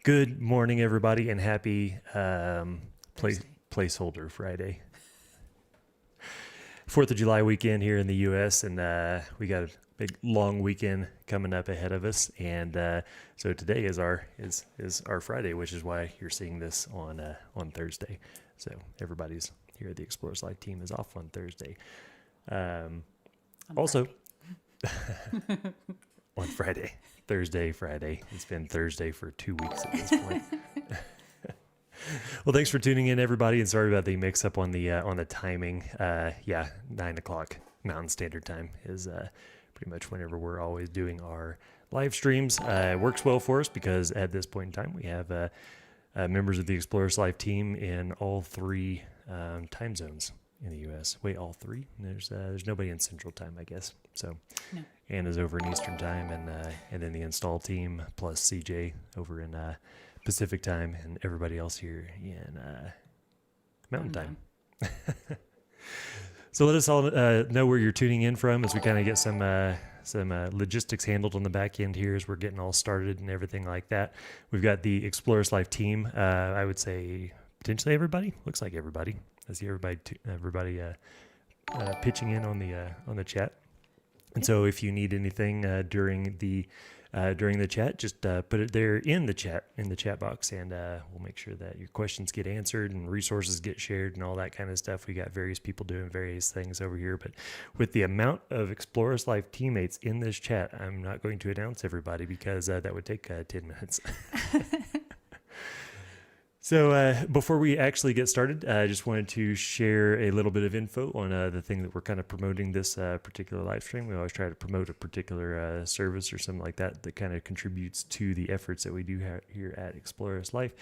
Good morning, everybody, and happy placeholder Friday. 4th of July weekend here in the U.S., and we got a big, long weekend coming up ahead of us. And so today is our Friday, which is why you're seeing this on Thursday. So everybody's here at the Explorers Live team is off on Thursday. Also, on Friday. Friday. It's been Thursday for 2 weeks at this point. Well, thanks for tuning in, everybody, and sorry about the mix-up on the timing. 9 o'clock Mountain Standard Time is pretty much whenever we're always doing our live streams. It works well for us because at this point in time we have members of the Explorers Live team in all three time zones in the U.S. Wait, all three? There's nobody in Central Time, I guess. So. No. Anna's over in Eastern Time, and then the install team plus CJ over in Pacific Time, and everybody else here in Mountain Time. So let us all know where you're tuning in from as we kind of get some logistics handled on the back end here as we're getting all started and everything like that. We've got the Explorers Live team. I would say potentially everybody. Looks like everybody. I see everybody pitching in on the chat. And so if you need anything during the chat, just put it there in the chat box, and we'll make sure that your questions get answered and resources get shared and all that kind of stuff. We got various people doing various things over here, but with the amount of Explorers Live teammates in this chat, I'm not going to announce everybody because that would take 10 minutes. So before we actually get started, I just wanted to share a little bit of info on the thing that we're kind of promoting this particular live stream. We always try to promote a particular service or something like that that kind of contributes to the efforts that we do here at Explorers Life.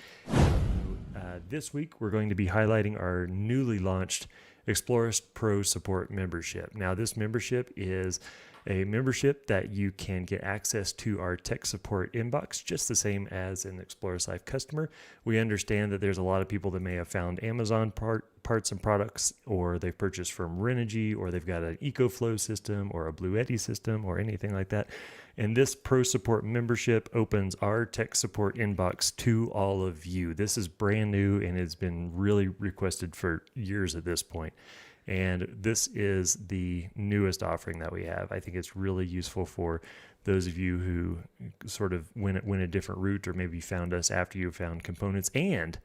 This week, we're going to be highlighting our newly launched Explorers Pro Support membership. Now, this membership is a membership that you can get access to our tech support inbox, just the same as an Explorers Live customer. We understand that there's a lot of people that may have found Amazon parts and products, or they've purchased from Renogy, or they've got an EcoFlow system or a Blue Eddy system or anything like that. And this Pro Support membership opens our tech support inbox to all of you. This is brand new and it's been really requested for years at this point. And this is the newest offering that we have. I think it's really useful for those of you who sort of went a different route, or maybe found us after you found components. And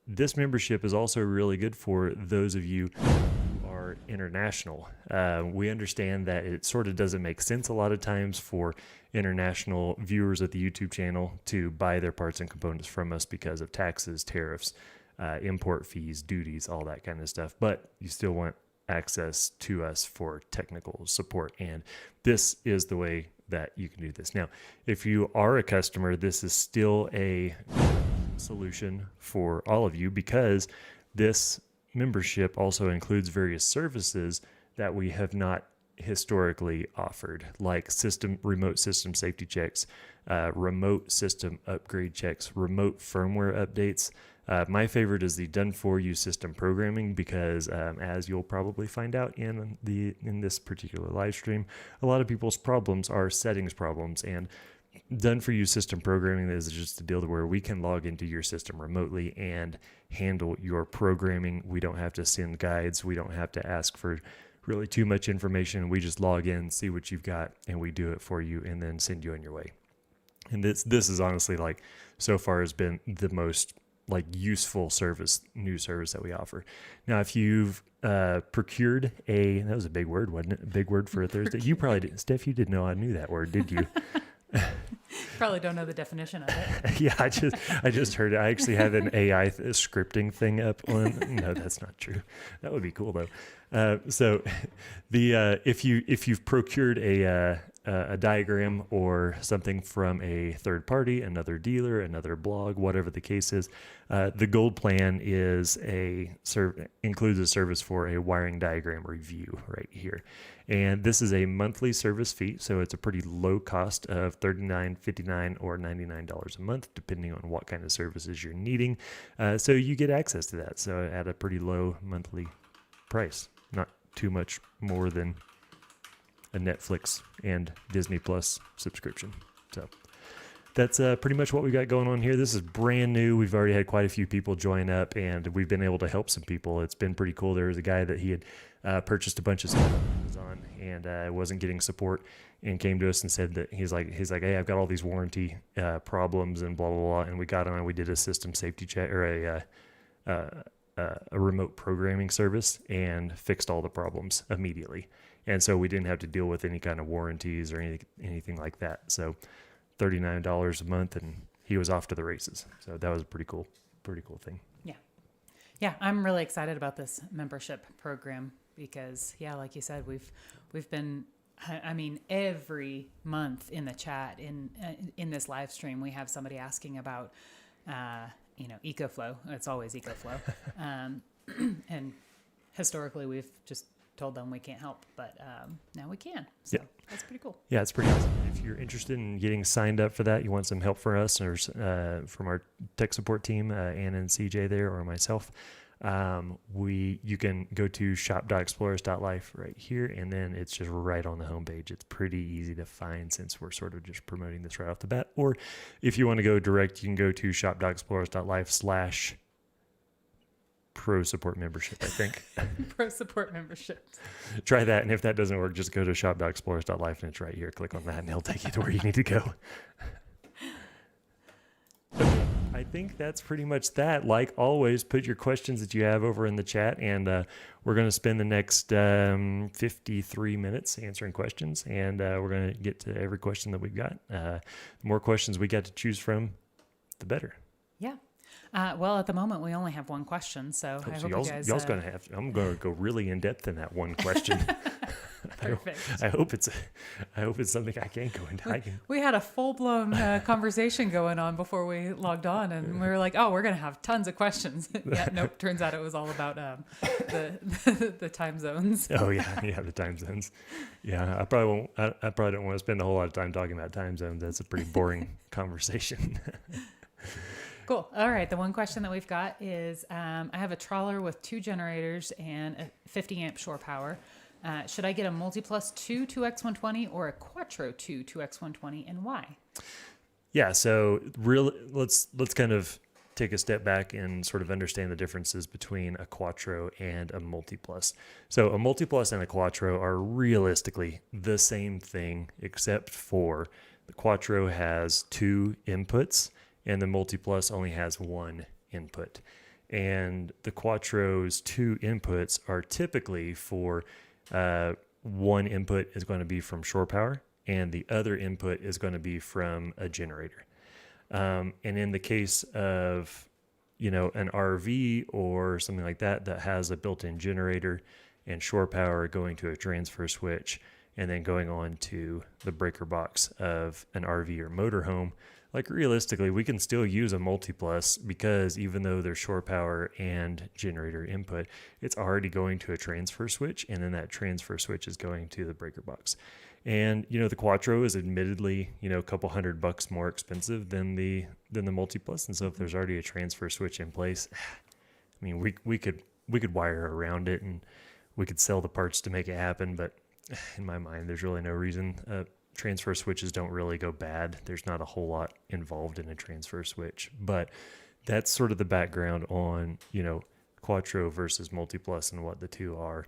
this membership is also really good for those of you who are international. We understand that it sort of doesn't make sense a lot of times for international viewers at the YouTube channel to buy their parts and components from us because of taxes, tariffs, import fees, duties, all that kind of stuff, but you still want access to us for technical support, and this is the way that you can do this. Now, if you are a customer, this is still a solution for all of you because this membership also includes various services that we have not historically offered, like remote system safety checks, remote system upgrade checks, remote firmware updates. My favorite is the done-for-you system programming because, as you'll probably find out in this particular live stream, a lot of people's problems are settings problems, and done-for-you system programming is just a deal where we can log into your system remotely and handle your programming. We don't have to send guides. We don't have to ask for really too much information. We just log in, see what you've got, and we do it for you and then send you on your way. And this is honestly, like, so far has been the most useful new service that we offer. Now, if you've procured that was a big word, wasn't it? A big word for a Thursday. You probably did. Steph, you didn't know I knew that word, did you? Probably don't know the definition of it. Yeah, I just heard it. I actually have an AI scripting thing up on. No, that's not true. That would be cool though. So if you've procured a diagram or something from a third party, another dealer, another blog, whatever the case is, the gold plan includes a service for a wiring diagram review right here. And this is a monthly service fee, so it's a pretty low cost of $39, $59, or $99 a month, depending on what kind of services you're needing. So you get access to that, so at a pretty low monthly price, not too much more than a Netflix and Disney Plus subscription. So that's pretty much what we got going on here. This is brand new. We've already had quite a few people join up, and we've been able to help some people. It's been pretty cool. There was a guy that he had purchased a bunch of stuff on Amazon and wasn't getting support, and came to us and said that he's like, hey, I've got all these warranty problems and blah blah blah. And we got on and we did a system safety check or a remote programming service and fixed all the problems immediately. And so we didn't have to deal with any kind of warranties or anything like that. So $39 a month, and he was off to the races. So that was a pretty cool thing. Yeah, I'm really excited about this membership program because, yeah, like you said, we've been, I mean, every month in the chat in this live stream, we have somebody asking about, EcoFlow. It's always EcoFlow, and historically we've just told them we can't help, but now we can. So that's pretty cool. Yeah, it's pretty awesome. If you're interested in getting signed up for that, you want some help from us or from our tech support team, Anna and CJ there, or myself, you can go to shop.explorers.life right here, and then it's just right on the homepage. It's pretty easy to find since we're sort of just promoting this right off the bat. Or if you want to go direct, you can go to shop.explorers.life/ Pro Support Membership, I think. Pro Support Membership. Try that, and if that doesn't work, just go to shop.explorers.life, and it's right here. Click on that, and it'll take you to where you need to go. Okay, I think that's pretty much that. Like always, put your questions that you have over in the chat, and we're going to spend the next 53 minutes answering questions, and we're going to get to every question that we've got. The more questions we got to choose from, the better. Yeah. Well, at the moment, we only have one question, so I hope you guys... Y'all's going to have... I'm going to go really in depth in that one question. Perfect. I hope it's something I can go into. We had a full-blown conversation going on before we logged on, and we were like, oh, we're going to have tons of questions. Yeah, nope, turns out it was all about the time zones. Oh, yeah, the time zones. Yeah, I probably don't want to spend a whole lot of time talking about time zones. That's a pretty boring conversation. Cool. All right. The one question that we've got is, I have a trawler with 2 generators and a 50 amp shore power. Should I get a multiplus 2 2X120 or a Quattro 2 2X120, and why? Yeah. So let's kind of take a step back and sort of understand the differences between a Quattro and a multiplus. So a multiplus and a Quattro are realistically the same thing, except for the Quattro has 2 inputs and the multiplus only has 1 input. And the Quattro's 2 inputs are typically for one input is going to be from shore power, and the other input is going to be from a generator. And in the case of, an RV or something like that has a built-in generator and shore power going to a transfer switch and then going on to the breaker box of an RV or motorhome, like realistically, we can still use a multiplus because even though there's shore power and generator input, it's already going to a transfer switch, and then that transfer switch is going to the breaker box. And the Quattro is admittedly a couple $100 more expensive than the multiplus, and so if there's already a transfer switch in place, I mean we could wire around it and we could sell the parts to make it happen, but in my mind, there's really no reason. Transfer switches don't really go bad. There's not a whole lot involved in a transfer switch, but that's sort of the background on, Quattro versus multiplus and what the two are.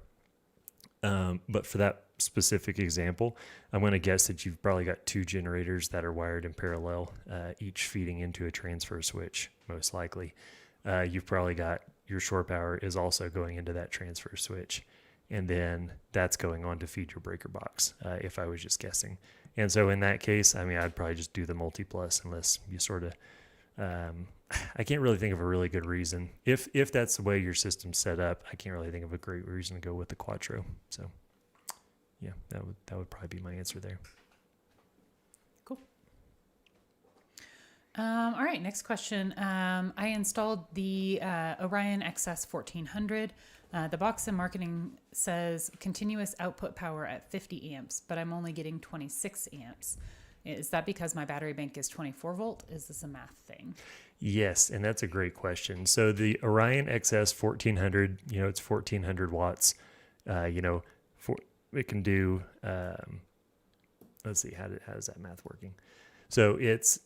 But for that specific example, I'm going to guess that you've probably got 2 generators that are wired in parallel, each feeding into a transfer switch, most likely. You've probably got your shore power is also going into that transfer switch. And then that's going on to feed your breaker box, if I was just guessing. And so in that case, I mean, I'd probably just do the multiplus unless you sort of, I can't really think of a really good reason. If that's the way your system's set up, I can't really think of a great reason to go with the Quattro. So yeah, that would probably be my answer there. Cool. All right, next question. I installed the Orion XS 1400. The box and marketing says continuous output power at 50 amps, but I'm only getting 26 amps. Is that because my battery bank is 24 volt? Is this a math thing? Yes, and that's a great question. So the Orion XS 1400, it's 1400 watts. It can do, let's see, how is that math working? So it's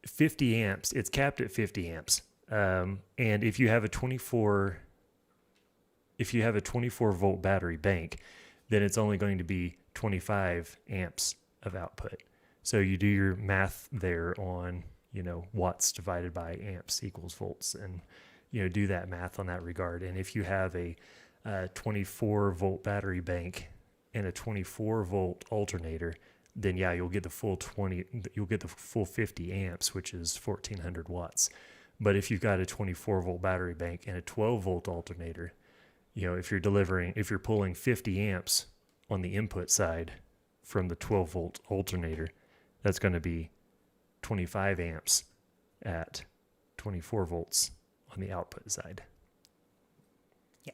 50 amps. It's capped at 50 amps. And if you have a 24 volt battery bank, then it's only going to be 25 amps of output. So you do your math there on, watts divided by amps equals volts, and, do that math on that regard. And if you have a 24 volt battery bank and a 24 volt alternator, then you'll get the full 50 amps, which is 1400 watts. But if you've got a 24 volt battery bank and a 12 volt alternator, if you're pulling 50 amps on the input side from the 12 volt alternator, that's going to be 25 amps at 24 volts on the output side. Yeah.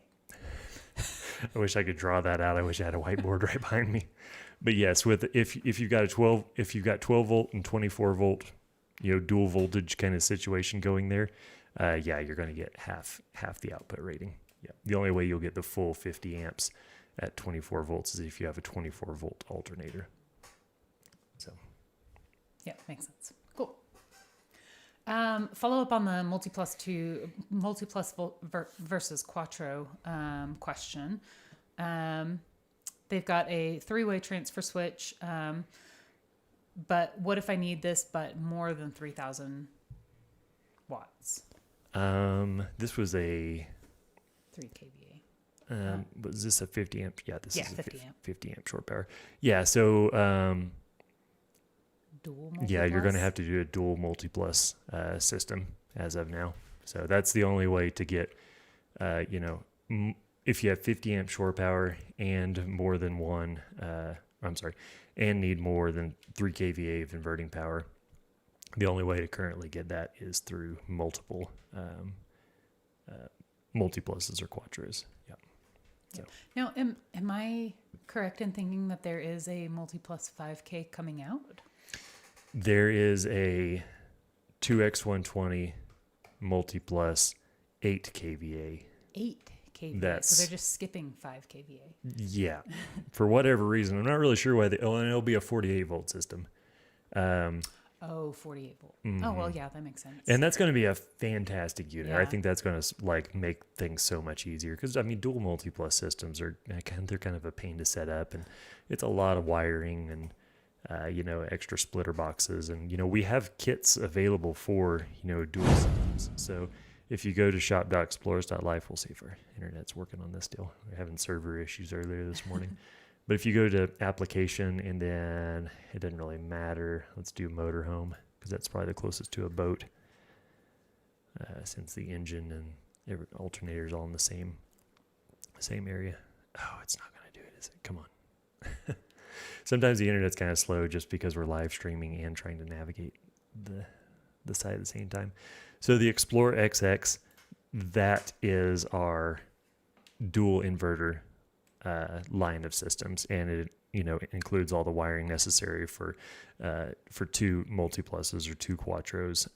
I wish I could draw that out. I wish I had a whiteboard right behind me. But yes, if you've got 12 volt and 24 volt, dual voltage kind of situation going there, you're going to get half the output rating. Yeah. The only way you'll get the full 50 amps at 24 volts is if you have a 24 volt alternator. So. Yeah, makes sense. Cool. Follow up on the multiplus versus Quattro question. They've got a 3-way transfer switch, but what if I need this but more than 3,000 watts? This was a 3 kVA. Was this a 50 amp? Yeah, this is a 50 amp short power. Yeah, so Dual multiplus? yeah, you're going to have to do a dual multiplus system as of now. So that's the only way to get, if you have 50 amp shore power and more than and need more than 3 kVA of inverting power, the only way to currently get that is through multiple multipluses or quattros. Yeah. So. Now, am I correct in thinking that there is a multiplus 5K coming out? There is a 2X120 multiplus 8 kVA. 8 kVA. So they're just skipping 5 kVA. Yeah. For whatever reason. I'm not really sure why. It'll be a 48 volt system. 48 volt. Mm-hmm. Oh, well, yeah, that makes sense. And that's going to be a fantastic unit. Yeah. I think that's going to make things so much easier because, dual multiplus systems they're kind of a pain to set up, and it's a lot of wiring and, extra splitter boxes. And, we have kits available for, dual systems. So if you go to shop.explorers.life, we'll see if our internet's working on this deal. We're having server issues earlier this morning. But if you go to application and then it doesn't really matter, let's do motorhome because that's probably the closest to a boat since the engine and every alternator is all in the same area. Oh, it's not going to do it, is it? Come on. Sometimes the internet's kind of slow just because we're live streaming and trying to navigate the site at the same time. So the Explorer XX, that is our dual inverter line of systems, and it includes all the wiring necessary for 2 multipluses or 2 quattros.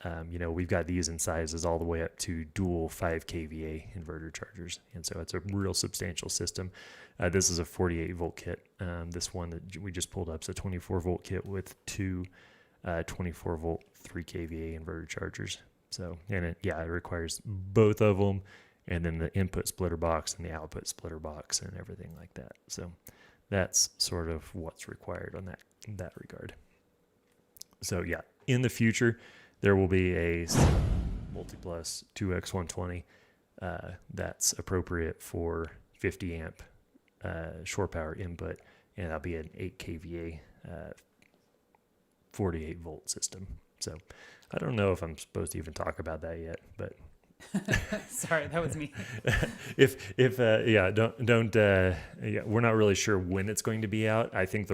We've got these in sizes all the way up to dual 5 kVA inverter chargers, and so it's a real substantial system. This is a 48 volt kit. This one that we just pulled up is a 24 volt kit with 2 24 volt 3 kVA inverter chargers. So, and it requires both of them, and then the input splitter box and the output splitter box and everything like that. So that's sort of what's required on that regard. So yeah, in the future, there will be a multiplus 2X120 that's appropriate for 50 amp shore power input, and that'll be an 8 kVA 48 volt system. So I don't know if I'm supposed to even talk about that yet, but sorry, that was me. We're not really sure when it's going to be out. I think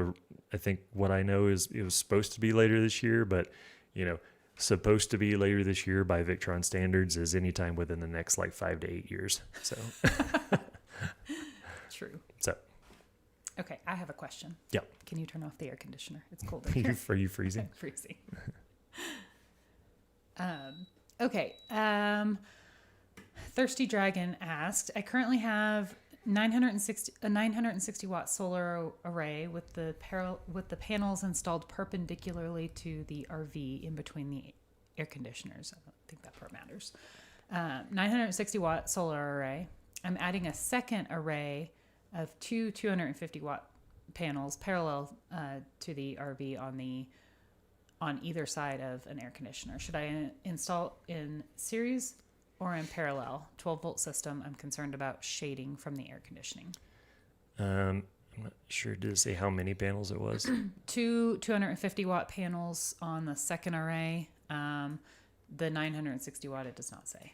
what I know is it was supposed to be later this year, but supposed to be later this year by Victron standards is anytime within the next 5 to 8 years. So True. So okay, I have a question. Yeah. Can you turn off the air conditioner? It's cold in here. Are you freezing? I'm freezing. Okay. Thirsty Dragon asked, I currently have 960 watt solar array with the panels installed perpendicularly to the RV in between the air conditioners. I don't think that part matters. 960 watt solar array. I'm adding a second array of two 250 watt panels parallel to the RV on either side of an air conditioner. Should I install in series or in parallel? 12 volt system. I'm concerned about shading from the air conditioning. I'm not sure. Did it say how many panels it was? Two 250 watt panels on the second array. The 960 watt, it does not say.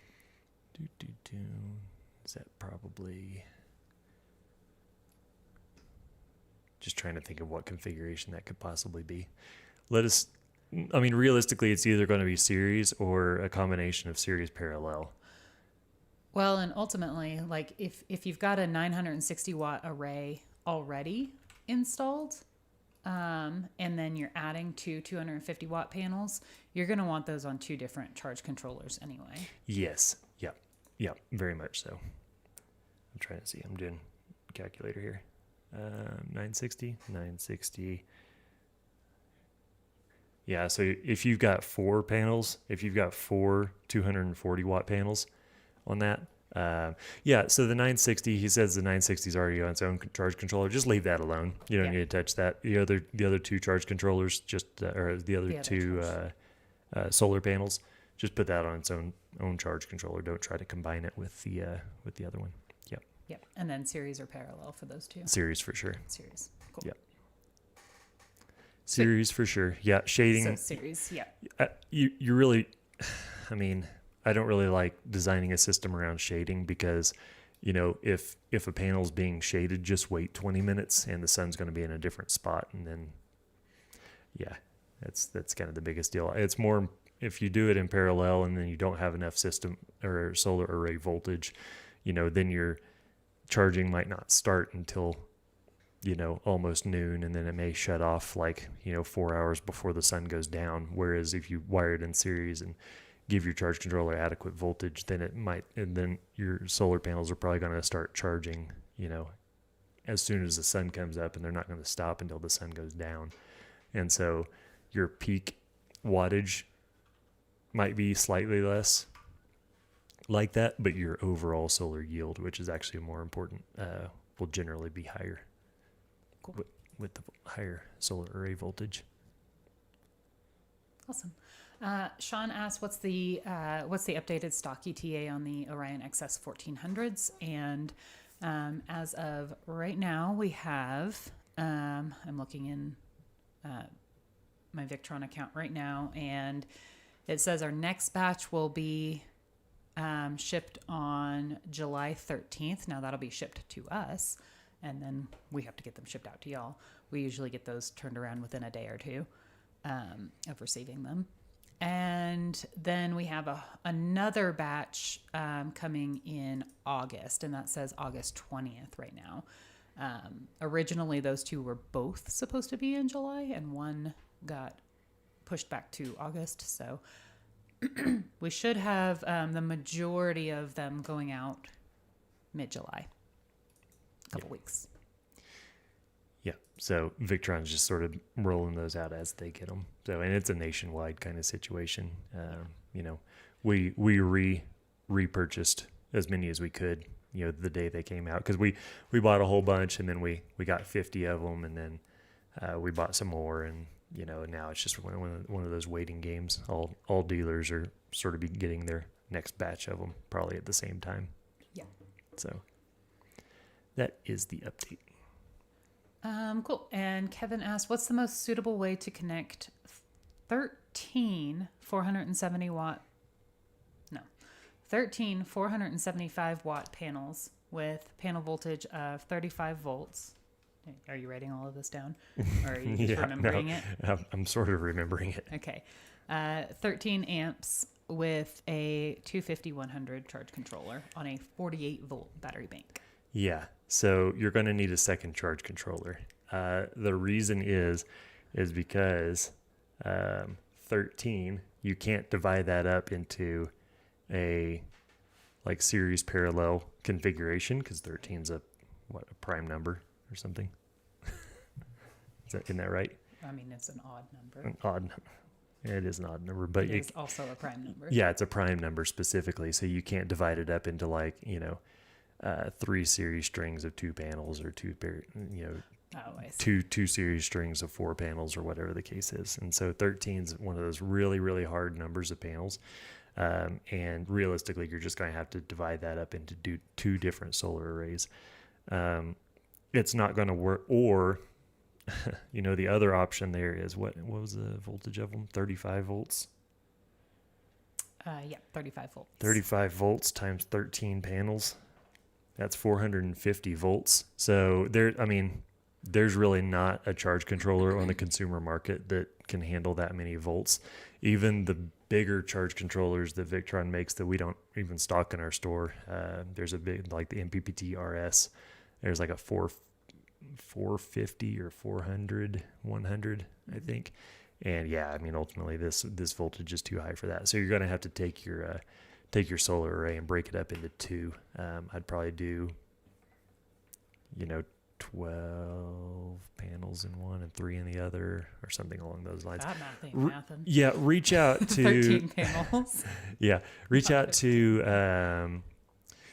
Is that probably... Just trying to think of what configuration that could possibly be. Realistically, it's either going to be series or a combination of series parallel. Well, and ultimately, like if you've got a 960 watt array already installed, and then you're adding two 250 watt panels, you're going to want those on two different charge controllers anyway. Yes. Yep. Very much so. I'm trying to see. I'm doing calculator here. 960. Yeah, so if you've got four 240 watt panels on that, so the 960, he says the 960 is already on its own charge controller. Just leave that alone. You don't need to touch that. The other two charge controllers, solar panels, just put that on its own charge controller. Don't try to combine it with the other one. Yep. And then series or parallel for those two. Series for sure. Series. Cool. Yep. Series for sure. Yeah. Shading. So series. Yeah. You really, I don't really like designing a system around shading because, if a panel's being shaded, just wait 20 minutes and the sun's going to be in a different spot. And then, that's kind of the biggest deal. It's more if you do it in parallel and then you don't have enough system or solar array voltage, then your charging might not start until, almost noon, and then it may shut off 4 hours before the sun goes down. Whereas if you wire it in series and give your charge controller adequate voltage, then then your solar panels are probably going to start charging, as soon as the sun comes up, and they're not going to stop until the sun goes down. And so your peak wattage might be slightly less like that, but your overall solar yield, which is actually more important, will generally be higher. Cool. With the higher solar array voltage. Awesome. Sean asked, what's the updated stock ETA on the Orion XS 1400s? And as of right now, we have, I'm looking in my Victron account right now, and it says our next batch will be shipped on July 13th. Now that'll be shipped to us, and then we have to get them shipped out to y'all. We usually get those turned around within a day or two of receiving them. And then we have another batch coming in August, and that says August 20th right now. Originally, those two were both supposed to be in July, and one got pushed back to August. So we should have the majority of them going out mid-July, a couple weeks. Yeah, so Victron's just sort of rolling those out as they get them. So, and it's a nationwide kind of situation. We repurchased as many as we could, the day they came out, because we bought a whole bunch, and then we got 50 of them, and then we bought some more, and now it's just one of those waiting games. All dealers are sort of be getting their next batch of them probably at the same time. Yeah. So that is the update. Cool. And Kevin asked, what's the most suitable way to connect 13 475 watt panels with panel voltage of 35 volts? Are you writing all of this down? Or are you just remembering it? I'm sort of remembering it. Okay. 13 amps with a 250-100 charge controller on a 48 volt battery bank. Yeah. So you're going to need a second charge controller. The reason is because 13, you can't divide that up into a series parallel configuration, because 13 is a prime number or something. Isn't that right? I mean, it's an odd number. An odd number. It is an odd number, but it is also a prime number. Yeah, it's a prime number specifically, so you can't divide it up into like 3 series strings of 2 panels or two series strings of 4 panels or whatever the case is. And so 13 is one of those really, really hard numbers of panels. And realistically, you're just going to have to divide that up into 2 different solar arrays. It's not going to work. Or, the other option there is what was the voltage of them? 35 volts. 35 volts. 35 volts times 13 panels. That's 450 volts. So there's really not a charge controller on the consumer market that can handle that many volts. Even the bigger charge controllers that Victron makes that we don't even stock in our store. There's a big, like the MPPT RS. There's like a 450 or 400, 100, I think. And ultimately this voltage is too high for that. So you're going to have to take your solar array and break it up into 2. I'd probably do, 12 panels in one and 3 in the other, or something along those lines. That math ain't mathing. Yeah, reach out to 13 panels. Yeah, reach out to.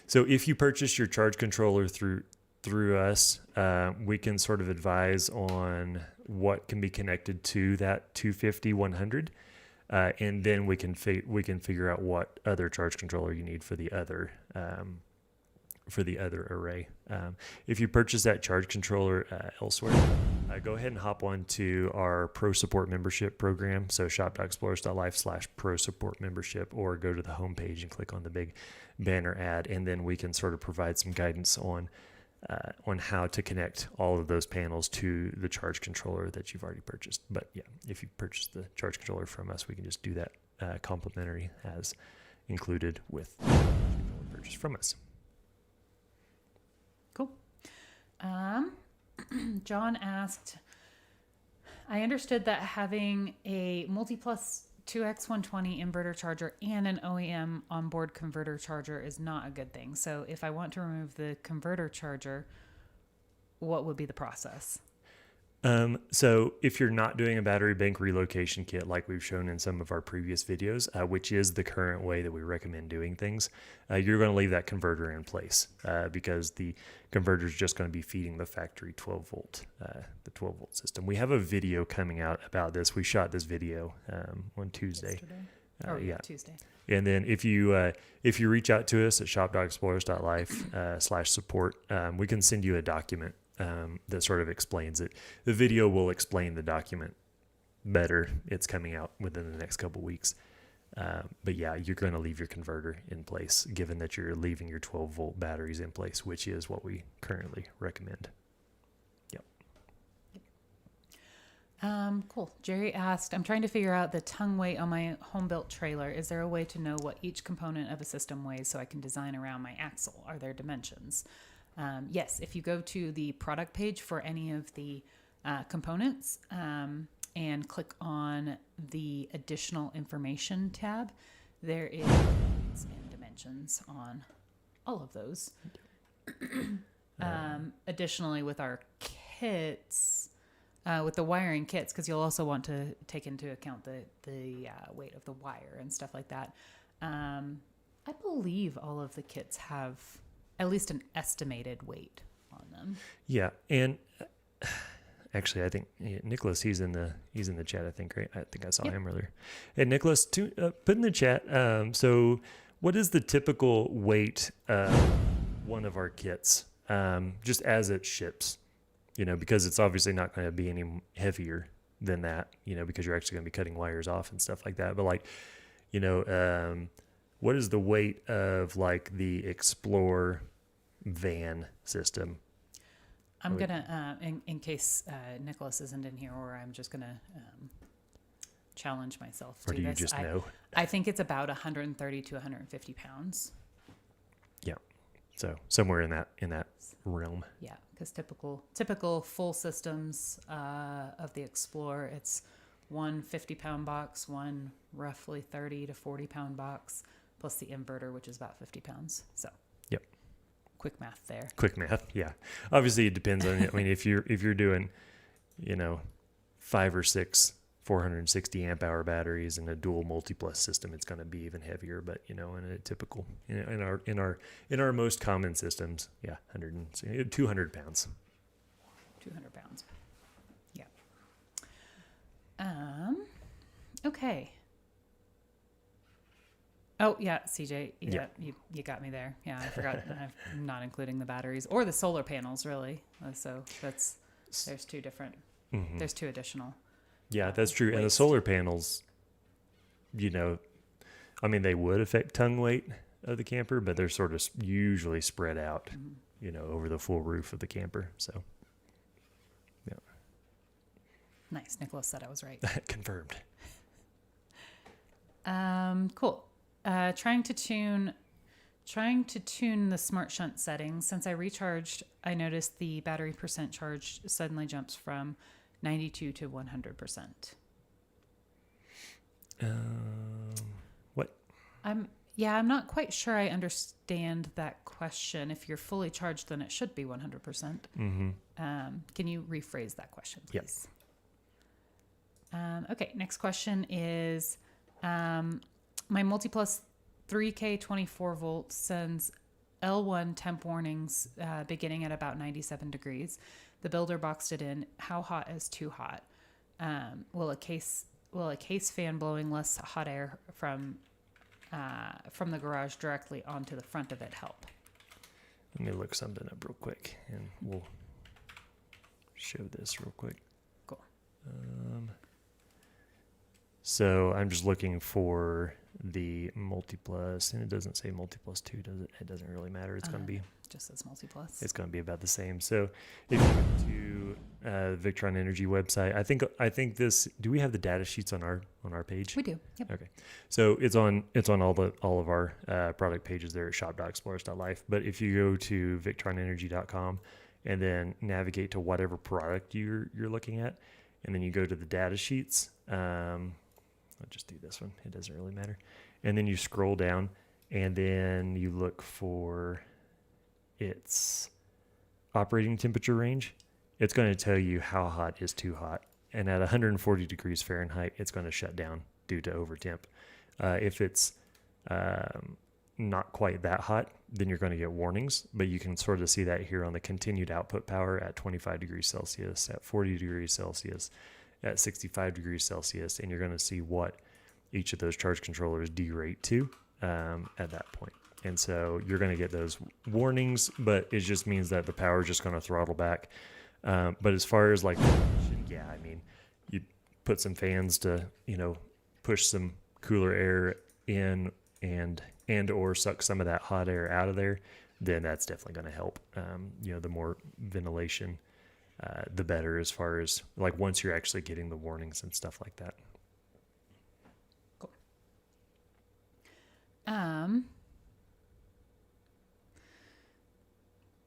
So if you purchase your charge controller through us, we can sort of advise on what can be connected to that 250, 100. And then we can figure out what other charge controller you need for the other array. If you purchase that charge controller elsewhere, go ahead and hop on to our Pro Support membership program. So shop.explorers.life/Pro Support membership, or go to the homepage and click on the big banner ad, and then we can sort of provide some guidance on how to connect all of those panels to the charge controller that you've already purchased. But yeah, if you purchase the charge controller from us, we can just do that complimentary as included with the purchase from us. Cool. John asked, I understood that having a multiplus 2X120 inverter charger and an OEM onboard converter charger is not a good thing. So if I want to remove the converter charger, what would be the process? So if you're not doing a battery bank relocation kit like we've shown in some of our previous videos, which is the current way that we recommend doing things, you're going to leave that converter in place because the converter is just going to be feeding the factory 12 volt system. We have a video coming out about this. We shot this video on Tuesday. Tuesday. And then if you reach out to us at shop.explorers.life/support, we can send you a document that sort of explains it. The video will explain the document better. It's coming out within the next couple weeks. But yeah, you're going to leave your converter in place, given that you're leaving your 12 volt batteries in place, which is what we currently recommend. Yep. Cool. Jerry asked, I'm trying to figure out the tongue weight on my home built trailer. Is there a way to know what each component of a system weighs so I can design around my axle? Are there dimensions? Yes, if you go to the product page for any of the components and click on the additional information tab, there is weights and dimensions on all of those. Additionally, with our kits, with the wiring kits, because you'll also want to take into account the weight of the wire and stuff like that. I believe all of the kits have at least an estimated weight on them. Yeah, and actually, I think Nicholas, he's in the chat. I think, right? I think I saw him earlier. Hey, Nicholas, put in the chat. So, what is the typical weight of one of our kits, just as it ships? Because it's obviously not going to be any heavier than that. Because you're actually going to be cutting wires off and stuff like that. But what is the weight of like the Explorer van system? I'm going to, in case Nicholas isn't in here, or I'm just going to challenge myself to this. Or do you just know? I think it's about 130 to 150 pounds. Yeah. So somewhere in that realm. Yeah, because typical full systems of the Explorer, it's one 50-pound box, one roughly 30 to 40-pound box, plus the inverter, which is about 50 pounds. So, yep. Quick math there. Quick math, yeah. Obviously, it depends on. I mean, if you're doing, 5 or 6 460 amp hour batteries and a dual multiplus system, it's going to be even heavier. But in a typical, in our most common systems, 200 pounds. 200 pounds. Yeah. Okay. Oh yeah, CJ. Yeah, you got me there. Yeah, I forgot. I'm not including the batteries or the solar panels, really. So there's two different. Mm-hmm. There's two additional. Yeah, that's true. Waste. And the solar panels, they would affect tongue weight of the camper, but they're sort of usually spread out, over the full roof of the camper. So, yeah. Nice. Nicholas said I was right. Confirmed. Cool. Trying to tune the SmartShunt settings. Since I recharged, I noticed the battery percent charged suddenly jumps from 92 to 100%. What? I'm not quite sure I understand that question. If you're fully charged, then it should be 100%. Mm-hmm. Can you rephrase that question, please? Yep. Okay, next question is, my multiplus 3K 24 volt sends L1 temp warnings beginning at about 97 degrees. The builder boxed it in. How hot is too hot? Will a case fan blowing less hot air from the garage directly onto the front of it help? Let me look something up real quick, and we'll show this real quick. Cool. So I'm just looking for the multiplus, and it doesn't say multiplus 2, does it? It doesn't really matter. It's going to be just says multiplus. It's going to be about the same. So if you go to Victron Energy website, I think this. Do we have the data sheets on our page? We do. Yep. Okay. So it's on all of our product pages there at shop.explorers.life. But if you go to victronenergy.com and then navigate to whatever product you're looking at, and then you go to the data sheets. I'll just do this one. It doesn't really matter. And then you scroll down, and then you look for its operating temperature range. It's going to tell you how hot is too hot. And at 140 degrees Fahrenheit, it's going to shut down due to overtemp. If it's not quite that hot, then you're going to get warnings. But you can sort of see that here on the continued output power at 25 degrees Celsius, at 40 degrees Celsius, at 65 degrees Celsius, and you're going to see what each of those charge controllers derate to at that point. And so you're going to get those warnings, but it just means that the power is just going to throttle back. But as far as you put some fans to, push some cooler air in and or suck some of that hot air out of there, then that's definitely going to help. The more ventilation, the better, as far as once you're actually getting the warnings and stuff like that. Cool.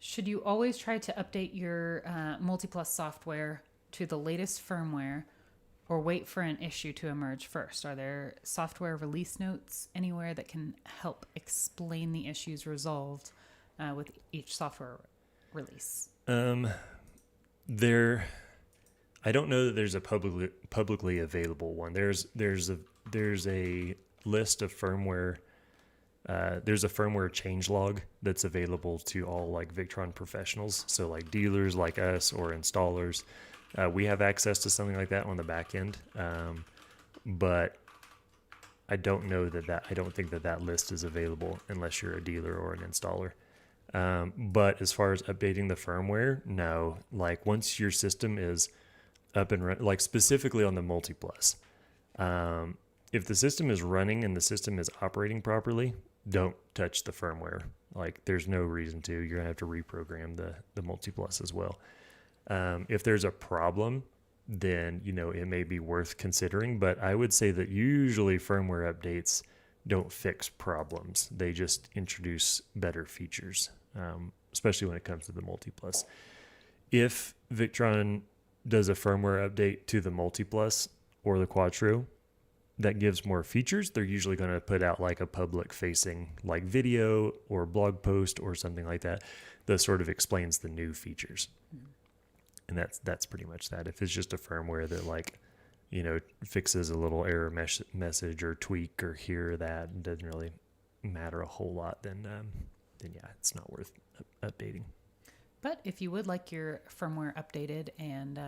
Should you always try to update your multiplus software to the latest firmware, or wait for an issue to emerge first? Are there software release notes anywhere that can help explain the issues resolved with each software release? I don't know that there's a publicly available one. There's a list of firmware. There's a firmware change log that's available to all Victron professionals. So dealers like us or installers, we have access to something like that on the back end. But I don't know I don't think that list is available unless you're a dealer or an installer. But as far as updating the firmware, no. Once your system is up and running, specifically on the multiplus, if the system is running and the system is operating properly, don't touch the firmware. There's no reason to. You're gonna have to reprogram the multiplus as well. If there's a problem, then it may be worth considering. But I would say that usually firmware updates don't fix problems. They just introduce better features. Especially when it comes to the multiplus. If Victron does a firmware update to the multiplus or the Quattro that gives more features, they're usually going to put out a public facing video or blog post or something like that sort of explains the new features. And that's pretty much that. If it's just a firmware that fixes a little error message or tweak or here or that, and doesn't really matter a whole lot, then yeah, it's not worth updating. But if you would like your firmware updated and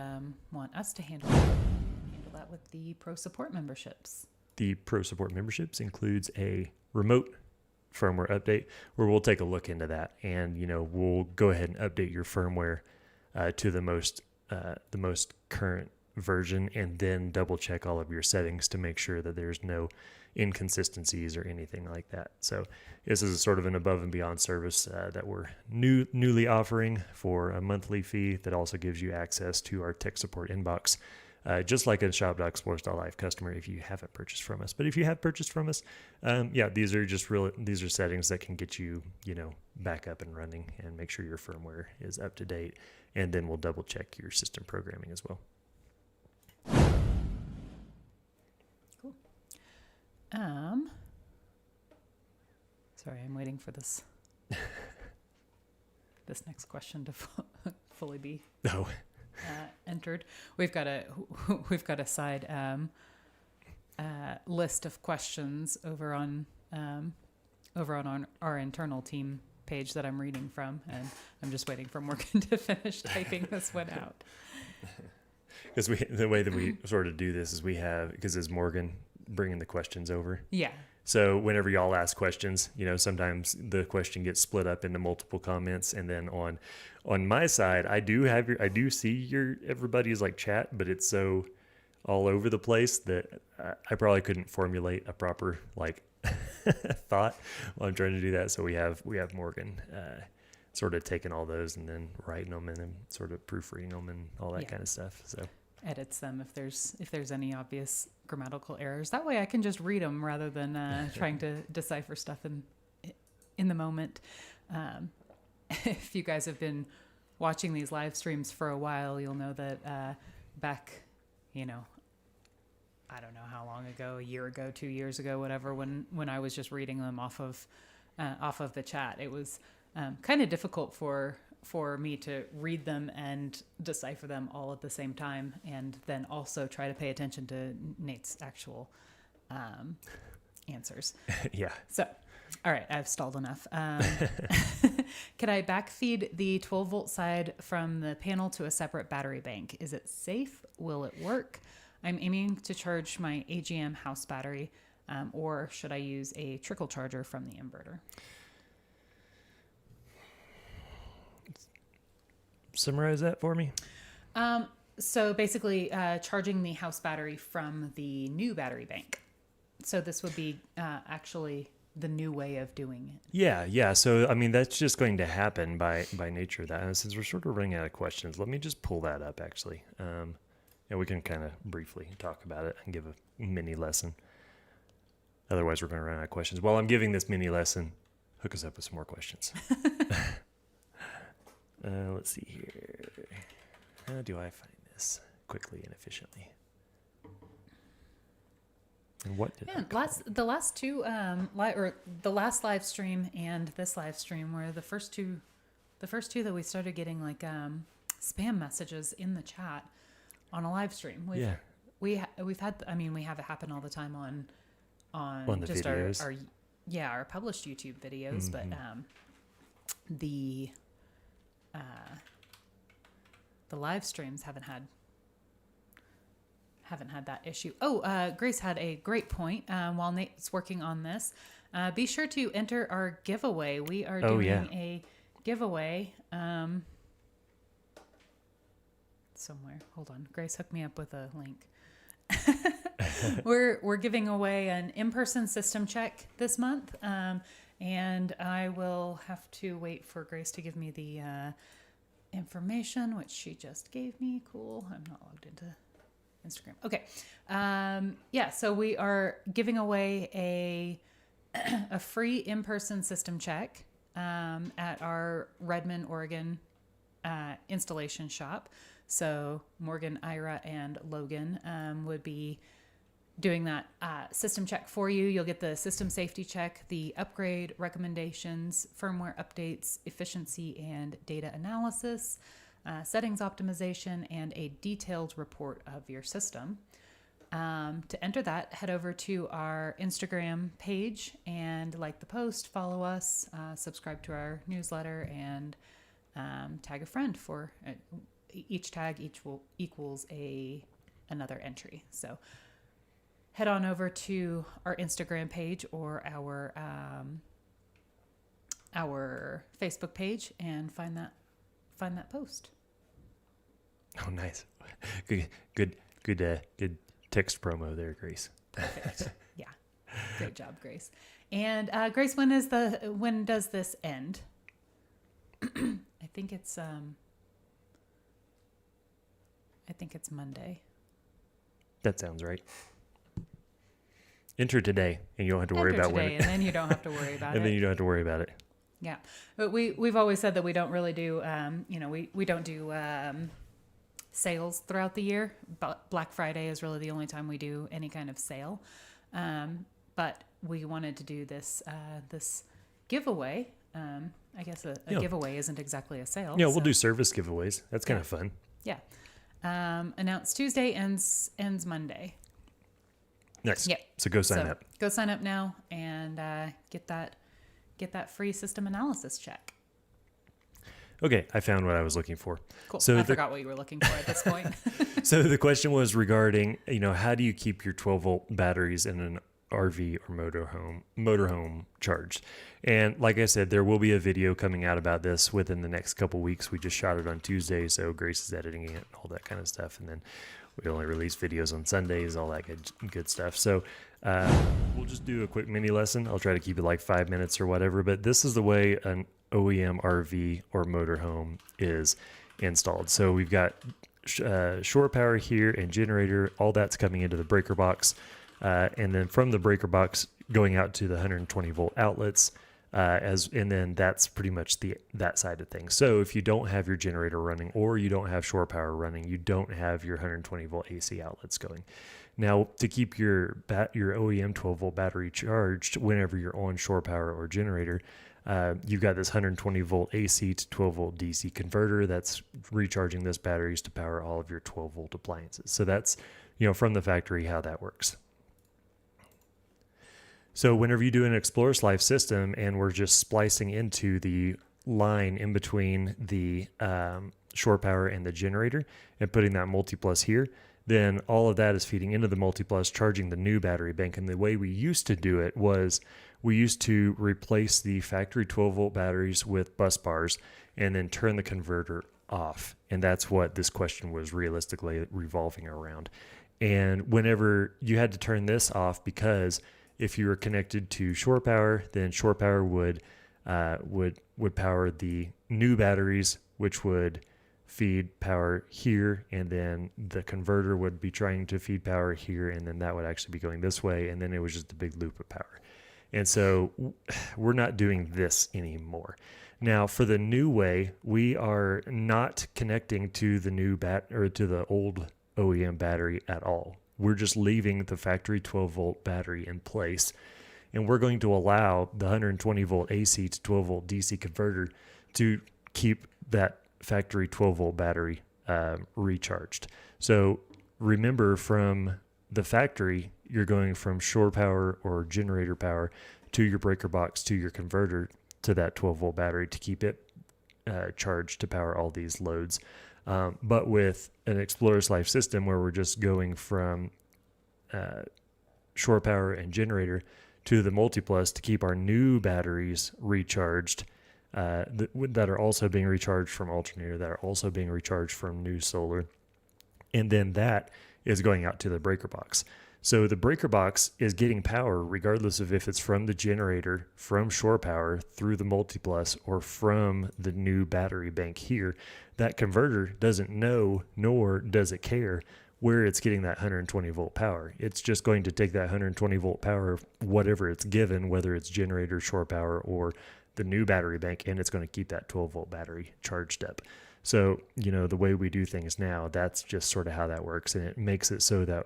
want us to handle that with the Pro Support memberships. The Pro Support memberships includes a remote firmware update where we'll take a look into that, and we'll go ahead and update your firmware to the most current version, and then double check all of your settings to make sure that there's no inconsistencies or anything like that. So this is sort of an above and beyond service that we're newly offering for a monthly fee that also gives you access to our tech support inbox, just like a shop.explorers.live customer if you haven't purchased from us. But if you have purchased from us, these are settings that can get you, back up and running and make sure your firmware is up to date. And then we'll double check your system programming as well. Cool. Sorry, I'm waiting for this next question to fully be entered. We've got a side list of questions over on our internal team page that I'm reading from, and I'm just waiting for Morgan to finish typing this one out. Because the way that we sort of do this is because it's Morgan bringing the questions over. Yeah. So whenever y'all ask questions, sometimes the question gets split up into multiple comments, and then on my side, I do see everybody's like chat, but it's so all over the place that I probably couldn't formulate a proper thought while I'm trying to do that. So we have Morgan sort of taking all those and then writing them and then sort of proofreading them and all that kind of stuff. So edits them if there's any obvious grammatical errors. That way I can just read them rather than trying to decipher stuff in the moment. If you guys have been watching these live streams for a while, you'll know that back, I don't know how long ago, a year ago, 2 years ago, whatever, when I was just reading them off of the chat, it was kind of difficult for me to read them and decipher them all at the same time, and then also try to pay attention to Nate's actual answers. Yeah. So, all right, I've stalled enough. Can I backfeed the 12-volt side from the panel to a separate battery bank? Is it safe? Will it work? I'm aiming to charge my AGM house battery, or should I use a trickle charger from the inverter? Summarize that for me. So basically, charging the house battery from the new battery bank. So this would be actually the new way of doing it. Yeah. So, that's just going to happen by nature of that. And since we're sort of running out of questions, let me just pull that up, actually. And we can kind of briefly talk about it and give a mini lesson. Otherwise, we're going to run out of questions. While I'm giving this mini lesson, hook us up with some more questions. Let's see here. How do I find this quickly and efficiently? And what did the last two the last live stream and this live stream were the first two that we started getting spam messages in the chat on a live stream. We have it happen all the time on the just videos. our published YouTube videos, but the live streams haven't had that issue. Grace had a great point. While Nate's working on this, be sure to enter our giveaway. We are doing a giveaway somewhere. Hold on, Grace, hook me up with a link. We're giving away an in-person system check this month, and I will have to wait for Grace to give me the information, which she just gave me. Cool. I'm not logged into Instagram. Okay. So we are giving away a free in-person system check at our Redmond, Oregon installation shop. So Morgan, Ira, and Logan would be doing that system check for you. You'll get the system safety check, the upgrade recommendations, firmware updates, efficiency and data analysis, settings optimization, and a detailed report of your system. To enter that, head over to our Instagram page and like the post, follow us, subscribe to our newsletter, and tag a friend for each tag equals another entry. So head on over to our Instagram page or our Facebook page and find that post. Oh, nice. Good text promo there, Grace. Perfect. Yeah. Great job, Grace. And Grace, when does this end? I think it's Monday. That sounds right. Enter today, and you don't have to worry about when. And then you don't have to worry about it. And then you don't have to worry about it. Yeah, but we've always said that we don't really do we don't do sales throughout the year. But Black Friday is really the only time we do any kind of sale. But we wanted to do this giveaway. I guess a giveaway isn't exactly a sale. Yeah, we'll do service giveaways. That's kind of fun. Yeah. Announced Tuesday, ends Monday. Nice. Yep. So go sign up. Go sign up now and get that free system analysis check. Okay, I found what I was looking for. Cool. So I forgot what you were looking for at this point. So the question was regarding, how do you keep your 12-volt batteries in an RV or motorhome charged? And like I said, there will be a video coming out about this within the next couple weeks. We just shot it on Tuesday, so Grace is editing it and all that kind of stuff. And then we only release videos on Sundays, all that good stuff. So we'll just do a quick mini lesson. I'll try to keep it like 5 minutes or whatever. But this is the way an OEM RV or motorhome is installed. So we've got shore power here and generator. All that's coming into the breaker box. And then from the breaker box going out to the 120 volt outlets, and then that's pretty much that side of things. So if you don't have your generator running or you don't have shore power running, you don't have your 120 volt AC outlets going. Now, to keep your OEM 12 volt battery charged whenever you're on shore power or generator, you've got this 120 volt AC to 12 volt DC converter that's recharging those batteries to power all of your 12 volt appliances. So that's, from the factory how that works. So whenever you do an Explorer's Life system and we're just splicing into the line in between the shore power and the generator and putting that multiplus here, then all of that is feeding into the multiplus, charging the new battery bank. And the way we used to do it was we used to replace the factory 12 volt batteries with bus bars and then turn the converter off. And that's what this question was realistically revolving around. And whenever you had to turn this off, because if you were connected to shore power, then shore power would power the new batteries, which would feed power here, and then the converter would be trying to feed power here, and then that would actually be going this way, and then it was just a big loop of power. And so we're not doing this anymore. Now, for the new way, we are not connecting to the new to the old OEM battery at all. We're just leaving the factory 12 volt battery in place, and we're going to allow the 120 volt AC to 12 volt DC converter to keep that factory 12 volt battery recharged. So remember, from the factory, you're going from shore power or generator power to your breaker box to your converter to that 12 volt battery to keep it charged to power all these loads. But with an Explorer's Life system where we're just going from shore power and generator to the multiplus to keep our new batteries recharged, that are also being recharged from alternator, that are also being recharged from new solar, and then that is going out to the breaker box. So the breaker box is getting power regardless of if it's from the generator, from shore power, through the multiplus, or from the new battery bank here. That converter doesn't know, nor does it care where it's getting that 120 volt power. It's just going to take that 120 volt power, whatever it's given, whether it's generator, shore power, or the new battery bank, and it's going to keep that 12 volt battery charged up. So, the way we do things now, that's just sort of how that works. And it makes it so that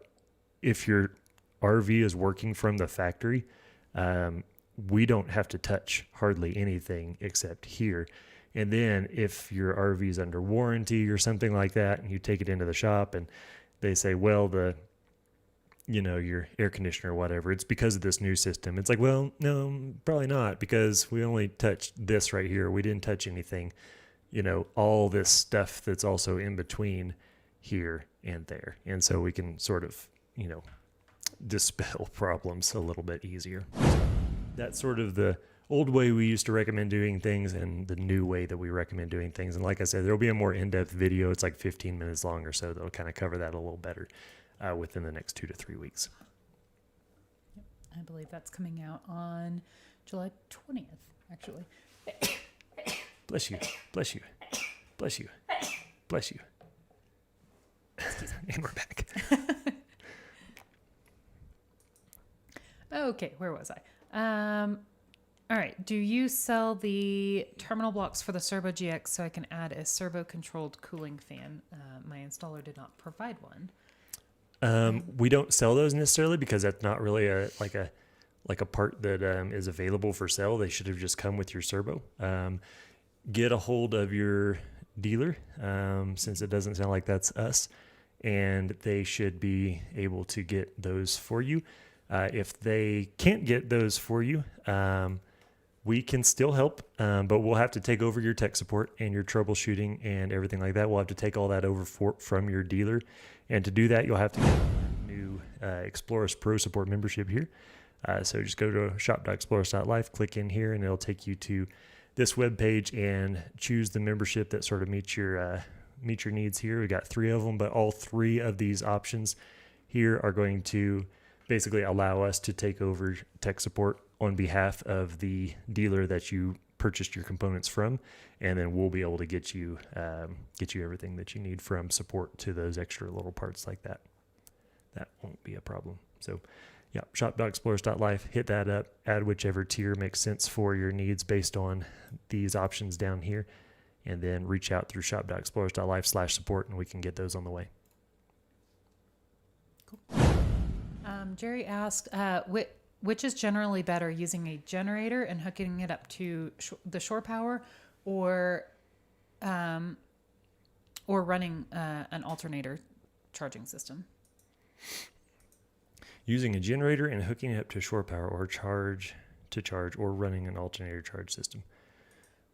if your RV is working from the factory, we don't have to touch hardly anything except here. And then if your RV is under warranty or something like that, and you take it into the shop and they say, well, the your air conditioner or whatever, it's because of this new system. It's like, well, no, probably not, because we only touched this right here. We didn't touch anything, all this stuff that's also in between here and there. And so we can sort of, dispel problems a little bit easier. That's sort of the old way we used to recommend doing things and the new way that we recommend doing things. And like I said, there'll be a more in-depth video. It's like 15 minutes long or so. That'll kind of cover that a little better within the next 2 to 3 weeks. I believe that's coming out on July 20th, actually. Bless you. Bless you. Bless you. Bless you. And we're back. Okay, where was I? All right. Do you sell the terminal blocks for the Cerbo GX so I can add a servo-controlled cooling fan? My installer did not provide one. We don't sell those necessarily because that's not really a part that is available for sale. They should have just come with your Cerbo. Get a hold of your dealer, since it doesn't sound like that's us, and they should be able to get those for you. If they can't get those for you, we can still help, but we'll have to take over your tech support and your troubleshooting and everything like that. We'll have to take all that over from your dealer. And to do that, you'll have to get a new Explorers Pro Support membership here. So just go to shop.explorers.life, click in here, and it'll take you to this web page and choose the membership that sort of meets your needs here. We got 3 of them, but all 3 of these options here are going to basically allow us to take over tech support on behalf of the dealer that you purchased your components from, and then we'll be able to get you everything that you need, from support to those extra little parts like that. That won't be a problem. So yeah, shop.explorers.life, hit that up, add whichever tier makes sense for your needs based on these options down here, and then reach out through shop.explorers.life/support and we can get those on the way. Cool. Jerry asked, which is generally better, using a generator and hooking it up to the shore power, or running an alternator charging system? Using a generator and hooking it up to shore power, or or running an alternator charge system.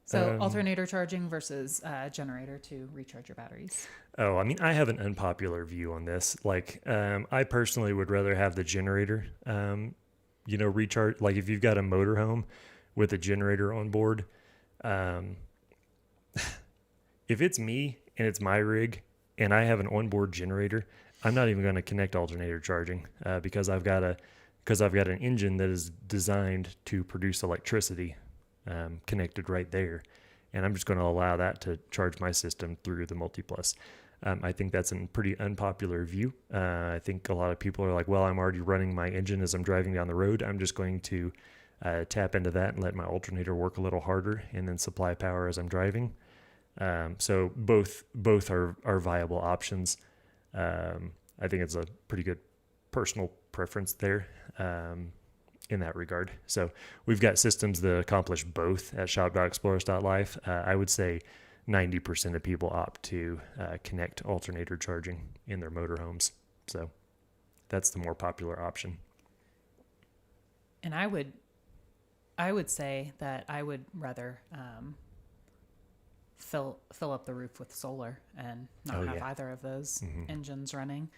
So alternator charging versus generator to recharge your batteries. Oh, I mean, I have an unpopular view on this. I personally would rather have the generator, recharge. Like if you've got a motorhome with a generator on board, if it's me and it's my rig and I have an onboard generator, I'm not even going to connect alternator charging because I've got an engine that is designed to produce electricity connected right there, and I'm just going to allow that to charge my system through the multiplus. I think that's a pretty unpopular view. I think a lot of people are like, well, I'm already running my engine as I'm driving down the road. I'm just going to tap into that and let my alternator work a little harder and then supply power as I'm driving. So both are viable options. I think it's a pretty good personal preference there in that regard. So we've got systems that accomplish both at shop.explorers.life. I would say 90% of people opt to connect alternator charging in their motorhomes. So that's the more popular option. And I would say that I would rather fill up the roof with solar and not have either of those engines running.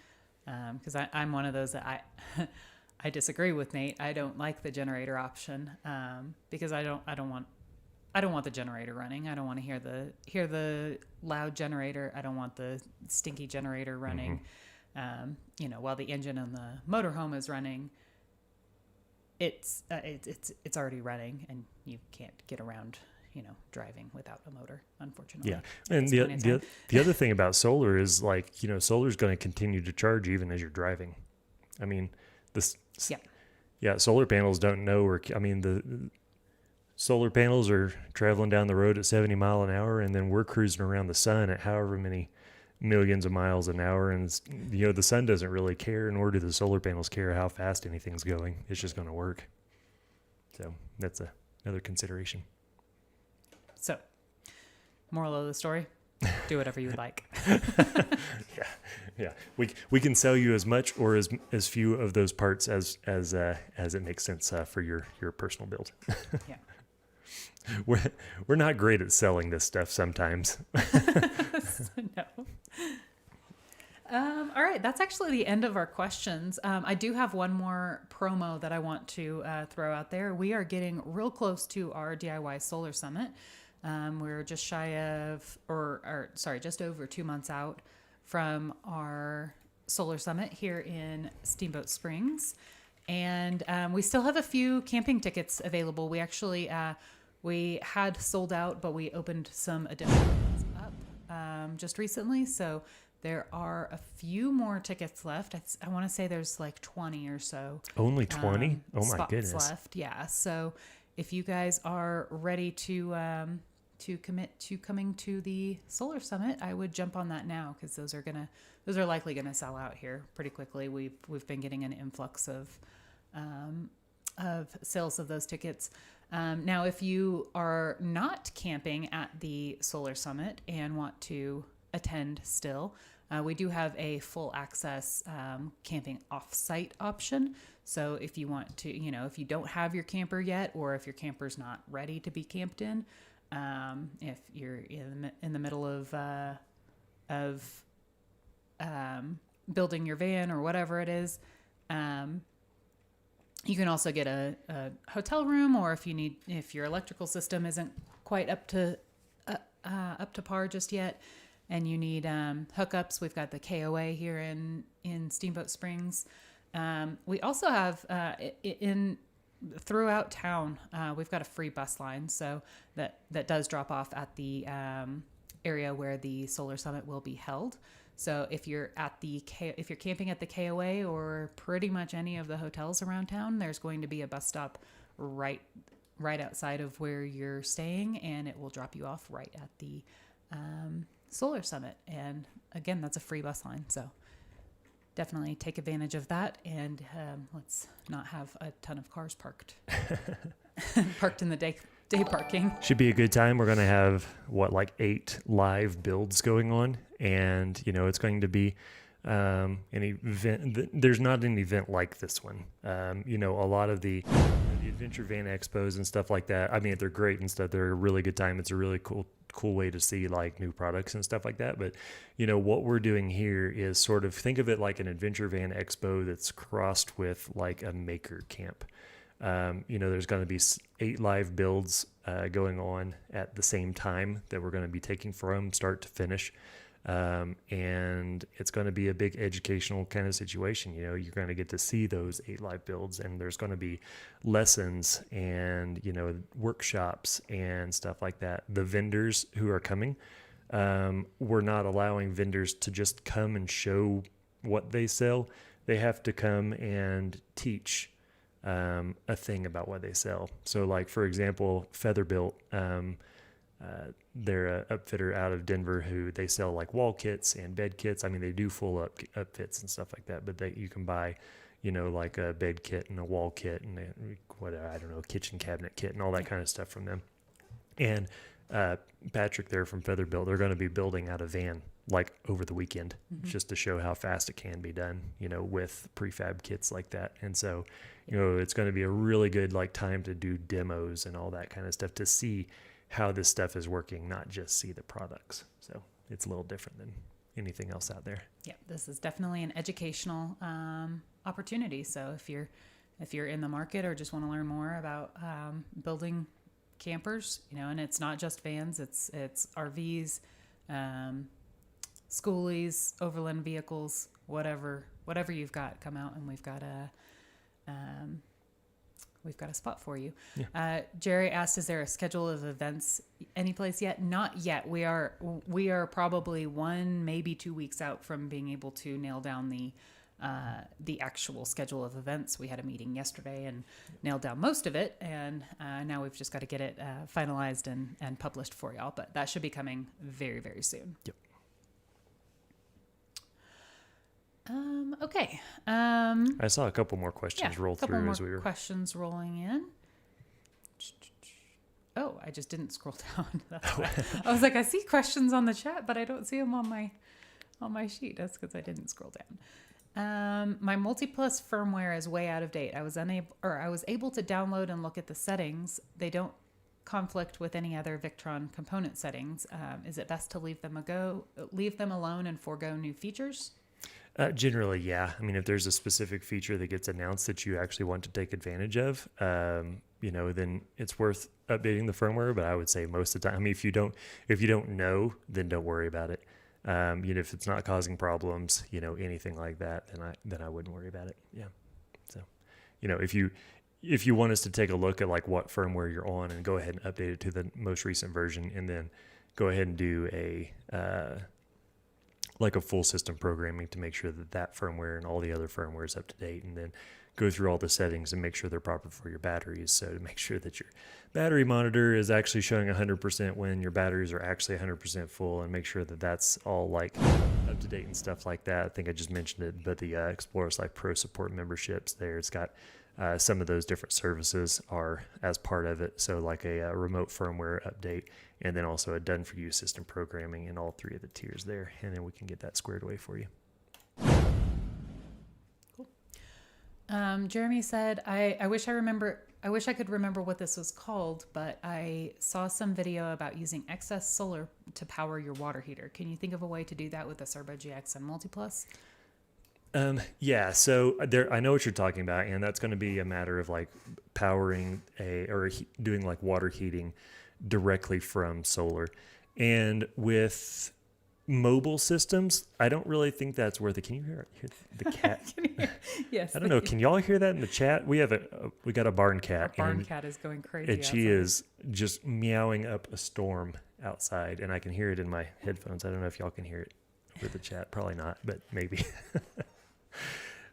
Because I'm one of those that I disagree with Nate. I don't like the generator option because I don't want the generator running. I don't want to hear the loud generator. I don't want the stinky generator running. While the engine on the motorhome is running, it's already running, and you can't get around driving without a motor, unfortunately. Yeah. And the other thing about solar is solar is going to continue to charge even as you're driving. I mean, solar panels don't know, the solar panels are traveling down the road at 70 mile an hour, and then we're cruising around the sun at however many millions of miles an hour. And the sun doesn't really care, nor do the solar panels care how fast anything's going. It's just going to work. So that's another consideration. So, moral of the story, do whatever you would like. Yeah. We can sell you as much or as few of those parts as it makes sense for your personal build. Yeah. We're not great at selling this stuff sometimes. No. All right, that's actually the end of our questions. I do have one more promo that I want to throw out there. We are getting real close to our DIY Solar Summit. We're just just over 2 months out from our Solar Summit here in Steamboat Springs. And we still have a few camping tickets available. We actually, we had sold out, but we opened some additional ones up just recently. So there are a few more tickets left. I want to say there's like 20 or so. Only 20? Oh my spots goodness. left. Yeah. So if you guys are ready to commit to coming to the Solar Summit, I would jump on that now, because those are likely gonna sell out here pretty quickly. We've been getting an influx of sales of those tickets. Now, if you are not camping at the Solar Summit and want to attend still, we do have a full access camping off-site option. So if you want to, if you don't have your camper yet, or if your camper's not ready to be camped in, if you're in the middle of building your van or whatever it is, you can also get a hotel room, or if your electrical system isn't quite up to par just yet, and you need hookups, we've got the KOA here in Steamboat Springs. We also have throughout town, we've got a free bus line, so that does drop off at the area where the Solar Summit will be held. So if you're camping at the KOA or pretty much any of the hotels around town, there's going to be a bus stop right outside of where you're staying, and it will drop you off right at the Solar Summit. And again, that's a free bus line, so definitely take advantage of that, and let's not have a ton of cars parked in the day parking. Should be a good time. We're going to have 8 live builds going on, and it's going to be an event. There's not an event like this one. A lot of the adventure van expos and stuff like that, I mean, they're great and stuff. They're a really good time. It's a really cool way to see new products and stuff like that. But what we're doing here is sort of think of it like an adventure van expo that's crossed with a maker camp. There's going to be 8 live builds going on at the same time that we're going to be taking from start to finish. And it's going to be a big educational kind of situation. You're going to get to see those 8 live builds, and there's going to be lessons and, workshops and stuff like that. The vendors who are coming, we're not allowing vendors to just come and show what they sell. They have to come and teach a thing about what they sell. So for example, Featherbuilt, they're a upfitter out of Denver who they sell wall kits and bed kits. I mean, they do full upfits and stuff like that, but you can buy, a bed kit and a wall kit and kitchen cabinet kit and all that kind of stuff from them. And Patrick there from Featherbuilt, they're going to be building out a van over the weekend, just to show how fast it can be done, with prefab kits like that. And so, it's going to be a really good time to do demos and all that kind of stuff to see how this stuff is working, not just see the products. So it's a little different than anything else out there. Yeah, this is definitely an educational opportunity. So if you're in the market or just want to learn more about building campers, and it's not just vans, it's RVs, schoolies, overland vehicles, whatever you've got, come out, and we've got a spot for you. Yeah. Jerry asked, is there a schedule of events anyplace yet? Not yet. We are probably 1, maybe 2 weeks out from being able to nail down the actual schedule of events. We had a meeting yesterday and nailed down most of it, and now we've just got to get it finalized and published for y'all. But that should be coming very, very soon. Yep. Okay. I saw a couple more questions roll through as we were. Questions rolling in. Oh, I just didn't scroll down. That's why. I was like, I see questions on the chat, but I don't see them on my sheet. That's because I didn't scroll down. My multiplus firmware is way out of date. I was able to download and look at the settings. They don't conflict with any other Victron component settings. Is it best to leave them alone and forego new features? Generally, yeah. I mean, if there's a specific feature that gets announced that you actually want to take advantage of, then it's worth updating the firmware. But I would say most of the time, I mean, if you don't know, then don't worry about it. If it's not causing problems, anything like that, then I wouldn't worry about it. Yeah. So, if you want us to take a look at like what firmware you're on and go ahead and update it to the most recent version, and then go ahead and do a full system programming to make sure that firmware and all the other firmware is up to date, and then go through all the settings and make sure they're proper for your batteries. So to make sure that your battery monitor is actually showing 100% when your batteries are actually 100% full, and make sure that that's all like up to date and stuff like that. I think I just mentioned it, but the Explorers Life Pro support memberships there, it's got some of those different services are as part of it. So like a remote firmware update, and then also a done for you system programming in all three of the tiers there. And then we can get that squared away for you. Cool. Jeremy said, I wish I could remember what this was called, but I saw some video about using excess solar to power your water heater. Can you think of a way to do that with the Cerbo GX and multiplus? Yeah, so I know what you're talking about, and that's going to be a matter of like powering doing like water heating directly from solar. And with mobile systems, I don't really think that's worth it. Can you hear the cat? Yes. I don't know. Can y'all hear that in the chat? We got a barn cat. Our barn cat is going crazy. And she is just meowing up a storm outside, and I can hear it in my headphones. I don't know if y'all can hear it with the chat. Probably not, but maybe.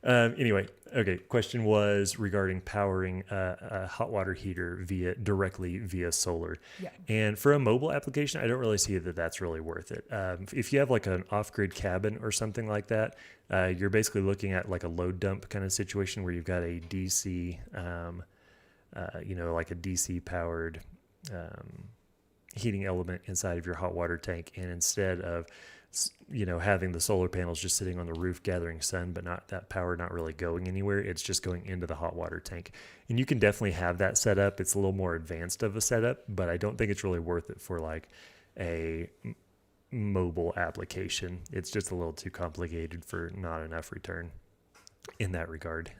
Anyway, okay. Question was regarding powering a hot water heater directly via solar. Yeah. And for a mobile application, I don't really see that that's really worth it. If you have like an off-grid cabin or something like that, you're basically looking at like a load dump kind of situation where you've got a DC, like a DC powered heating element inside of your hot water tank, and instead of having the solar panels just sitting on the roof gathering sun, but not that power not really going anywhere, it's just going into the hot water tank. And you can definitely have that set up. It's a little more advanced of a setup, but I don't think it's really worth it for like a mobile application. It's just a little too complicated for not enough return in that regard.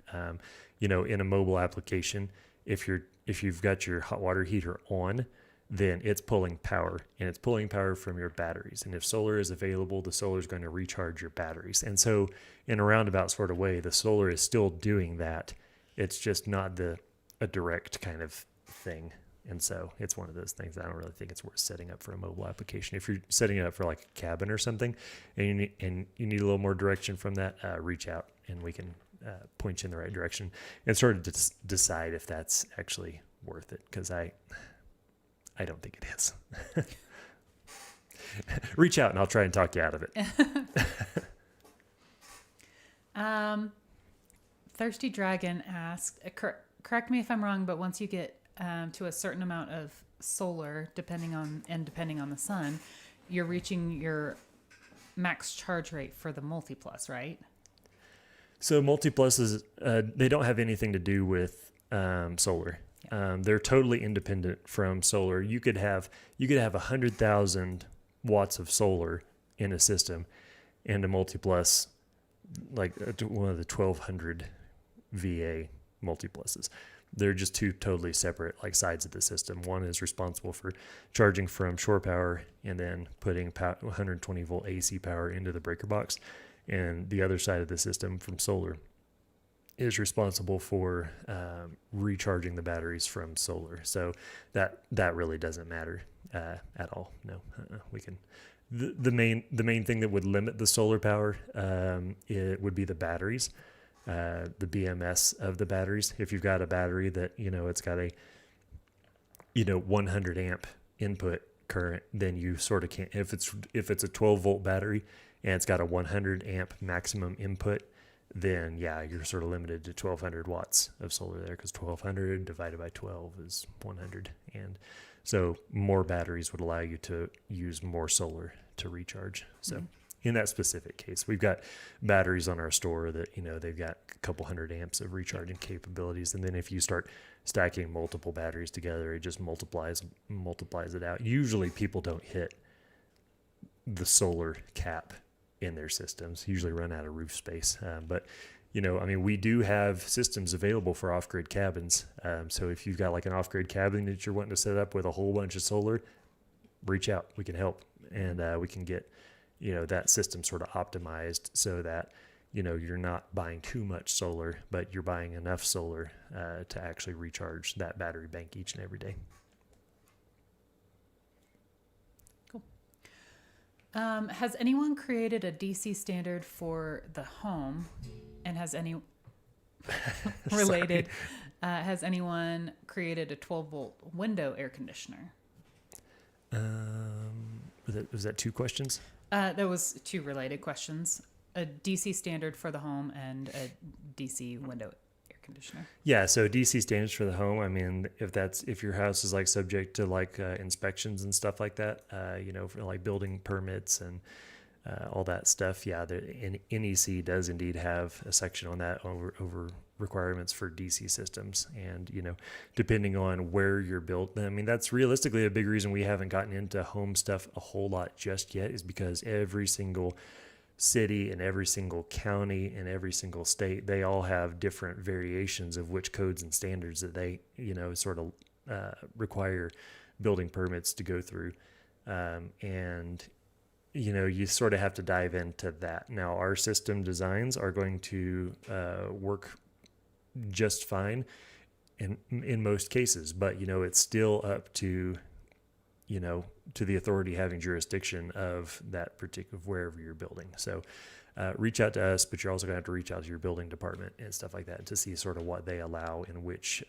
In a mobile application, if you've got your hot water heater on, then it's pulling power, and it's pulling power from your batteries. And if solar is available, the solar is going to recharge your batteries. And so in a roundabout sort of way, the solar is still doing that. It's just not a direct kind of thing. And so it's one of those things that I don't really think it's worth setting up for a mobile application. If you're setting it up for like a cabin or something, and you need a little more direction from that, reach out and we can point you in the right direction and sort of decide if that's actually worth it. Because I don't think it is. Reach out and I'll try and talk you out of it. Thirsty Dragon asked, correct me if I'm wrong, but once you get to a certain amount of solar, depending on the sun, you're reaching your max charge rate for the multiplus, right? So multipluses, they don't have anything to do with solar. They're totally independent from solar. You could have 100,000 watts of solar in a system, and a multiplus, like one of the 1200 VA multipluses. They're just two totally separate like sides of the system. One is responsible for charging from shore power and then putting 120 volt AC power into the breaker box, and the other side of the system from solar is responsible for recharging the batteries from solar. So that really doesn't matter at all. No, we can. The main thing that would limit the solar power it would be the batteries, the BMS of the batteries. If you've got a battery that it's got a 100 amp input current, then you sort of can't. If it's a 12 volt battery and it's got a 100 amp maximum input, then yeah, you're sort of limited to 1200 watts of solar there, because 1200 divided by 12 is 100. And So more batteries would allow you to use more solar to recharge. So in that specific case, we've got batteries on our store that, they've got a couple hundred amps of recharging capabilities. And then if you start stacking multiple batteries together, it just multiplies it out. Usually people don't hit the solar cap in their systems, usually run out of roof space. But we do have systems available for off-grid cabins. So if you've got like an off-grid cabin that you're wanting to set up with a whole bunch of solar, reach out. We can help, and we can get, that system sort of optimized so that, you're not buying too much solar, but you're buying enough solar to actually recharge that battery bank each and every day. Cool. Has anyone created a DC standard for the home? And has any related? Has anyone created a 12-volt window air conditioner? Was that two questions? There was two related questions: a DC standard for the home and a DC window air conditioner. Yeah, so DC standards for the home. I mean, if your house is like subject to like inspections and stuff like that, for like building permits and all that stuff. Yeah, the NEC does indeed have a section on that over requirements for DC systems. And, depending on where you're built, I mean, that's realistically a big reason we haven't gotten into home stuff a whole lot just yet, is because every single city and every single county and every single state, they all have different variations of which codes and standards that they, sort of require building permits to go through. And you sort of have to dive into that. Now, our system designs are going to work just fine in most cases, but, it's still up to, to the authority having jurisdiction of that particular, wherever you're building. So reach out to us, but you're also gonna have to reach out to your building department and stuff like that to see sort of what they allow and which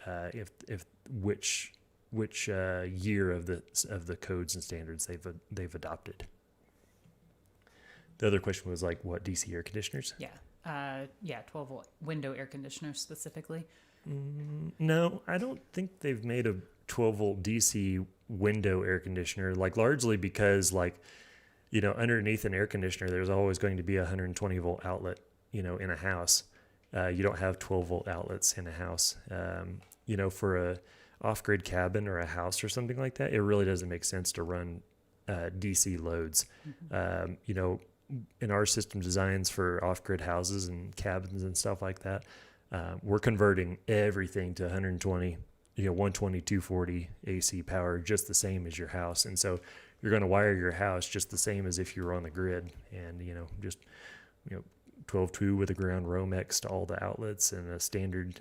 year of the codes and standards they've adopted. The other question was like, what, DC air conditioners? Yeah. 12-volt window air conditioners specifically. No, I don't think they've made a 12-volt DC window air conditioner, like largely because underneath an air conditioner, there's always going to be a 120-volt outlet, in a house. You don't have 12-volt outlets in a house. For a off-grid cabin or a house or something like that, it really doesn't make sense to run DC loads. In our system designs for off-grid houses and cabins and stuff like that, we're converting everything to 120, 120, 240 AC power, just the same as your house. And so you're going to wire your house just the same as if you were on the grid, and, 12-2 with a ground Romex to all the outlets and a standard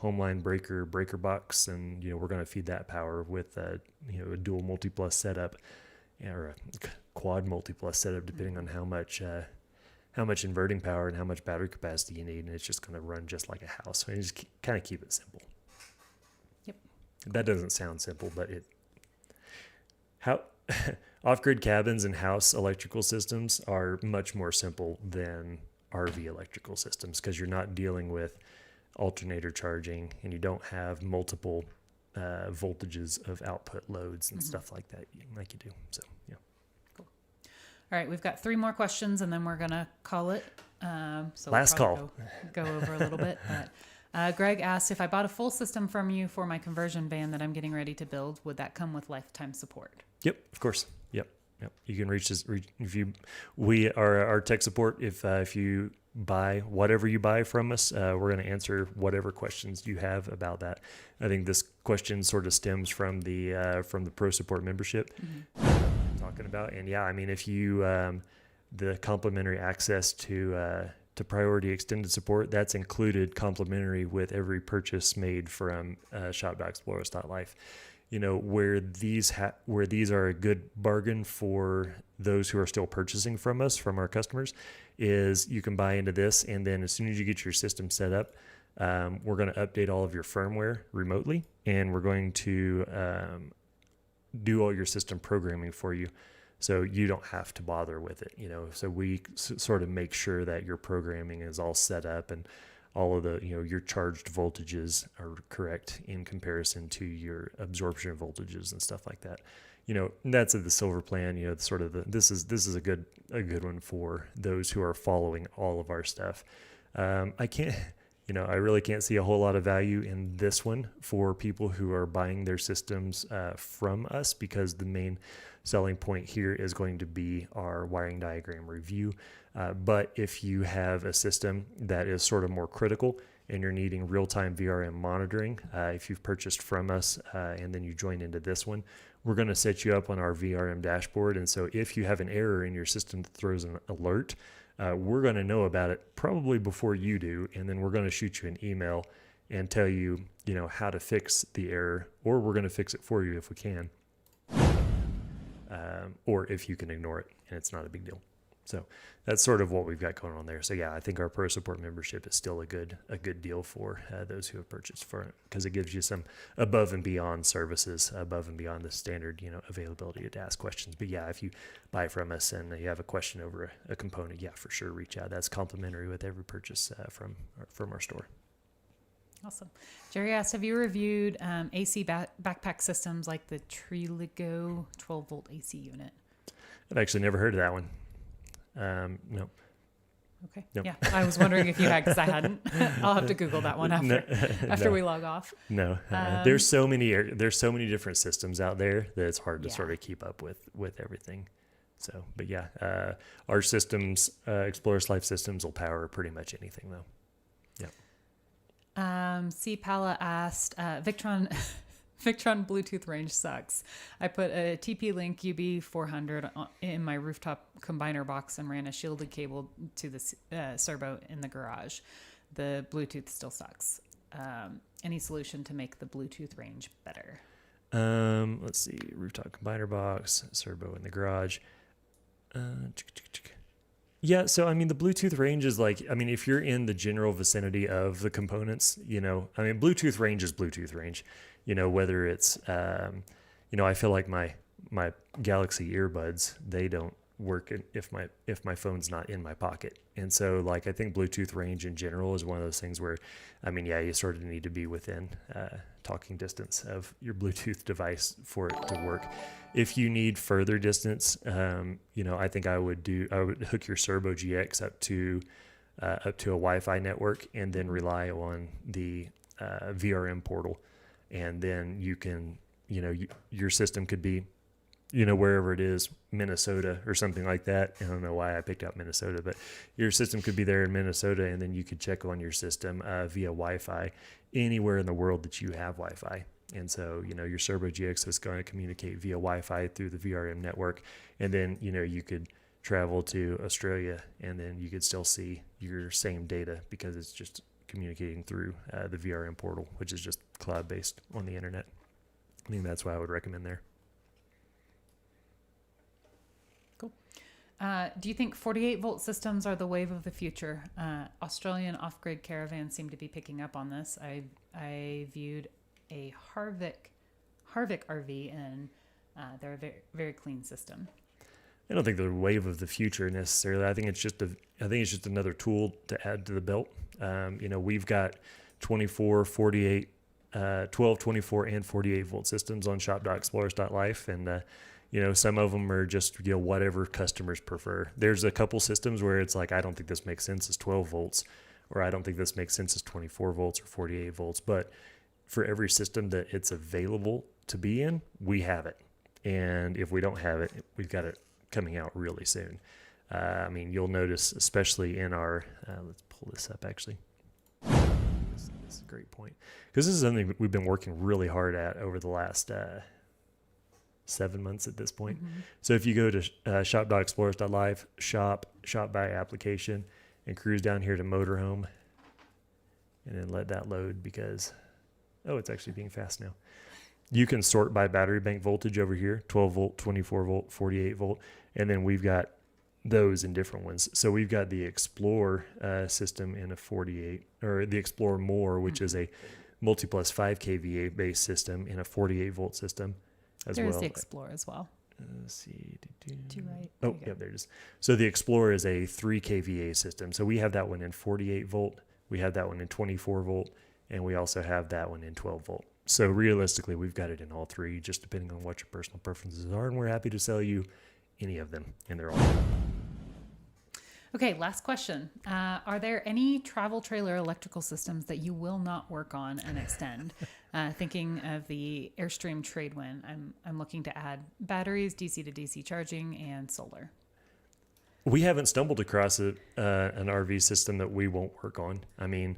homeline breaker box. And, we're going to feed that power with a dual multiplus setup, or a quad multiplus setup, depending on how much inverting power and how much battery capacity you need. And it's just going to run just like a house. So you just kind of keep it simple. Yep. That doesn't sound simple, but off-grid cabins and house electrical systems are much more simple than RV electrical systems, because you're not dealing with alternator charging and you don't have multiple voltages of output loads and stuff like that, like you do. So, yeah. Cool. All right, we've got 3 more questions and then we're gonna call it. So last we'll call. Go over a little bit. But Greg asked, if I bought a full system from you for my conversion van that I'm getting ready to build, would that come with lifetime support? Yep, of course. Yep. You can reach this. We are our tech support. If you buy whatever you buy from us, we're going to answer whatever questions you have about that. I think this question sort of stems from the pro support membership talking about. And yeah, I mean, if you the complimentary access to priority extended support, that's included complimentary with every purchase made from shop.exploris.life. Where these are a good bargain for those who are still purchasing from us, from our customers, is you can buy into this, and then as soon as you get your system set up, we're going to update all of your firmware remotely, and we're going to do all your system programming for you, so you don't have to bother with it. So we sort of make sure that your programming is all set up and all of the, your charged voltages are correct in comparison to your absorption voltages and stuff like that. That's the silver plan, sort of this is a good one for those who are following all of our stuff. I can't, I really can't see a whole lot of value in this one for people who are buying their systems from us, because the main selling point here is going to be our wiring diagram review. But if you have a system that is sort of more critical and you're needing real-time VRM monitoring, if you've purchased from us and then you join into this one, we're going to set you up on our VRM dashboard. And so if you have an error in your system that throws an alert, we're going to know about it probably before you do. And then we're going to shoot you an email and tell you, how to fix the error, or we're going to fix it for you if we can. Or if you can ignore it and it's not a big deal. So that's sort of what we've got going on there. So yeah, I think our Pro Support membership is still a good deal for those who have purchased for it, because it gives you some above and beyond services, above and beyond the standard, availability to ask questions. But yeah, if you buy from us and you have a question over a component, yeah, for sure, reach out. That's complimentary with every purchase from our store. Awesome. Jerry asked, have you reviewed AC backpack systems like the Triligo 12 volt AC unit? I've actually never heard of that one. No. Okay. Nope. Yeah. I was wondering if you had, because I hadn't. I'll have to Google that one after we log off. No. There's so many different systems out there that it's hard to sort of keep up with everything. So, but yeah, our systems, Explorers Life systems will power pretty much anything though. Yeah. C. Pala asked, Victron Bluetooth range sucks. I put a TP-Link UB400 in my rooftop combiner box and ran a shielded cable to the Cerbo in the garage. The Bluetooth still sucks. Any solution to make the Bluetooth range better? Let's see. Rooftop combiner box, Cerbo in the garage. Yeah, so I mean, the Bluetooth range is if you're in the general vicinity of the components, Bluetooth range is Bluetooth range. Whether it's, I feel like my Galaxy earbuds, they don't work if my phone's not in my pocket. And so I think Bluetooth range in general is one of those things where, you sort of need to be within talking distance of your Bluetooth device for it to work. If you need further distance, I think I would hook your Cerbo GX up to a Wi-Fi network and then rely on the VRM portal. And then you can, your system could be, wherever it is, Minnesota or something like that. I don't know why I picked out Minnesota, but your system could be there in Minnesota, and then you could check on your system via Wi-Fi anywhere in the world that you have Wi-Fi. And so, your Cerbo GX is going to communicate via Wi-Fi through the VRM network. And then, you could travel to Australia and then you could still see your same data because it's just communicating through the VRM portal, which is just cloud-based on the internet. I think that's why I would recommend there. Cool. Do you think 48-volt systems are the wave of the future? Australian off-grid caravans seem to be picking up on this. I viewed a Harvick RV, and they're a very, very clean system. I don't think they're the wave of the future necessarily. I think it's just another tool to add to the belt. We've got 24, 48, 12, 24, and 48 volt systems on shop.explorers.life. And, some of them are just, whatever customers prefer. There's a couple systems where it's I don't think this makes sense as 12 volts, or I don't think this makes sense as 24 volts or 48 volts. But for every system that it's available to be in, we have it. And if we don't have it, we've got it coming out really soon. You'll notice, especially in our, let's pull this up actually. This is a great point, because this is something we've been working really hard at over the last 7 months at this point. Mm-hmm. So if you go to shop.explorers.live, shop by application, and cruise down here to motorhome, and then let that load because, it's actually being fast now. You can sort by battery bank voltage over here, 12 volt, 24 volt, 48 volt. And then we've got those in different ones. So we've got the Explorer system in a 48, or the Explorer More, which is a multiplus 5 kVA based system in a 48 volt system as well. There's the Explorer as well. Let's see. To right. There it is. So the Explorer is a 3 kVA system. So we have that one in 48 volt. We have that one in 24 volt, and we also have that one in 12 volt. So realistically, we've got it in all three, just depending on what your personal preferences are, and we're happy to sell you any of them, and they're all. Okay, last question. Are there any travel trailer electrical systems that you will not work on and extend? Thinking of the Airstream Tradewin, I'm looking to add batteries, DC to DC charging, and solar. We haven't stumbled across an RV system that we won't work on. I mean,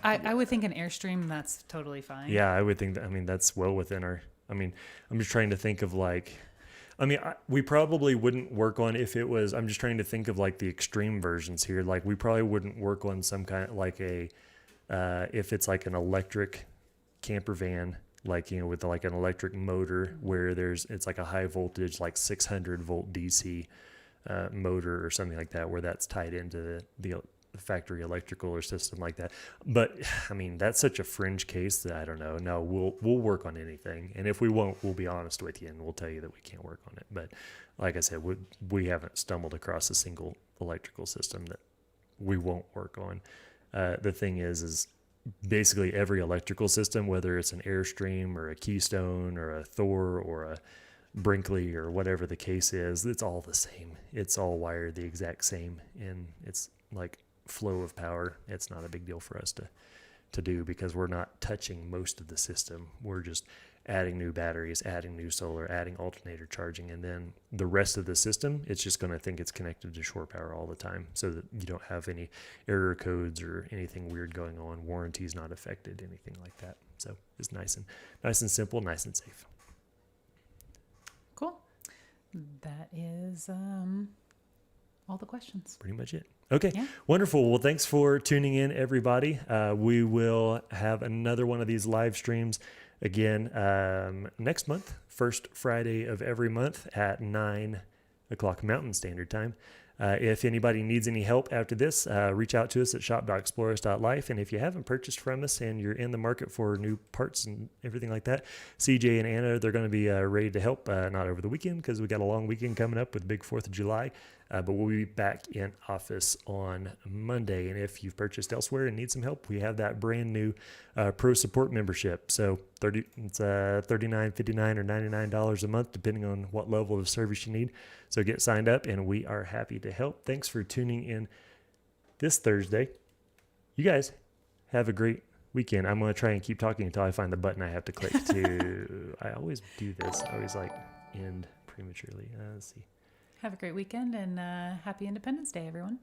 I would think an Airstream, that's totally fine. yeah, I would think that, I mean, that's well within our, I mean, I'm just trying to think of like, I mean, we probably wouldn't work on if it was, I'm just trying to think of like the extreme versions here. Like we probably wouldn't work on some kind of like if it's like an electric camper van, like, you know, with like an electric motor where it's like a high voltage, like 600 volt DC motor or something like that, where that's tied into the factory electrical or system like that. But I mean, that's such a fringe case that I don't know. No, we'll work on anything, and if we won't, we'll be honest with you and we'll tell you that we can't work on it. But like I said, we haven't stumbled across a single electrical system that we won't work on. The thing is basically every electrical system, whether it's an Airstream or a Keystone or a Thor or a Brinkley or whatever the case is, it's all the same. It's all wired the exact same, and it's like flow of power. It's not a big deal for us to do because we're not touching most of the system. We're just adding new batteries, adding new solar, adding alternator charging, and then the rest of the system, it's just going to think it's connected to shore power all the time so that you don't have any error codes or anything weird going on. Warranty's not affected, anything like that. So it's nice and simple, nice and safe. Cool. That is all the questions. Pretty much it. Okay, Yeah. Wonderful. Well, thanks for tuning in, everybody. We will have another one of these live streams again next month, first Friday of every month at 9 o'clock Mountain Standard Time. If anybody needs any help after this, reach out to us at shop.explorers.life. And if you haven't purchased from us and you're in the market for new parts and everything like that, CJ and Anna, they're going to be ready to help, not over the weekend because we got a long weekend coming up with the big 4th of July. But we'll be back in office on Monday. And if you've purchased elsewhere and need some help, we have that brand new Pro Support membership. So it's $39, $59, or $99 a month, depending on what level of service you need. So get signed up, and we are happy to help. Thanks for tuning in this Thursday. You guys have a great weekend. I'm going to try and keep talking until I find the button I have to click to. I always do this. I always end prematurely. Let's see. Have a great weekend and happy Independence Day, everyone.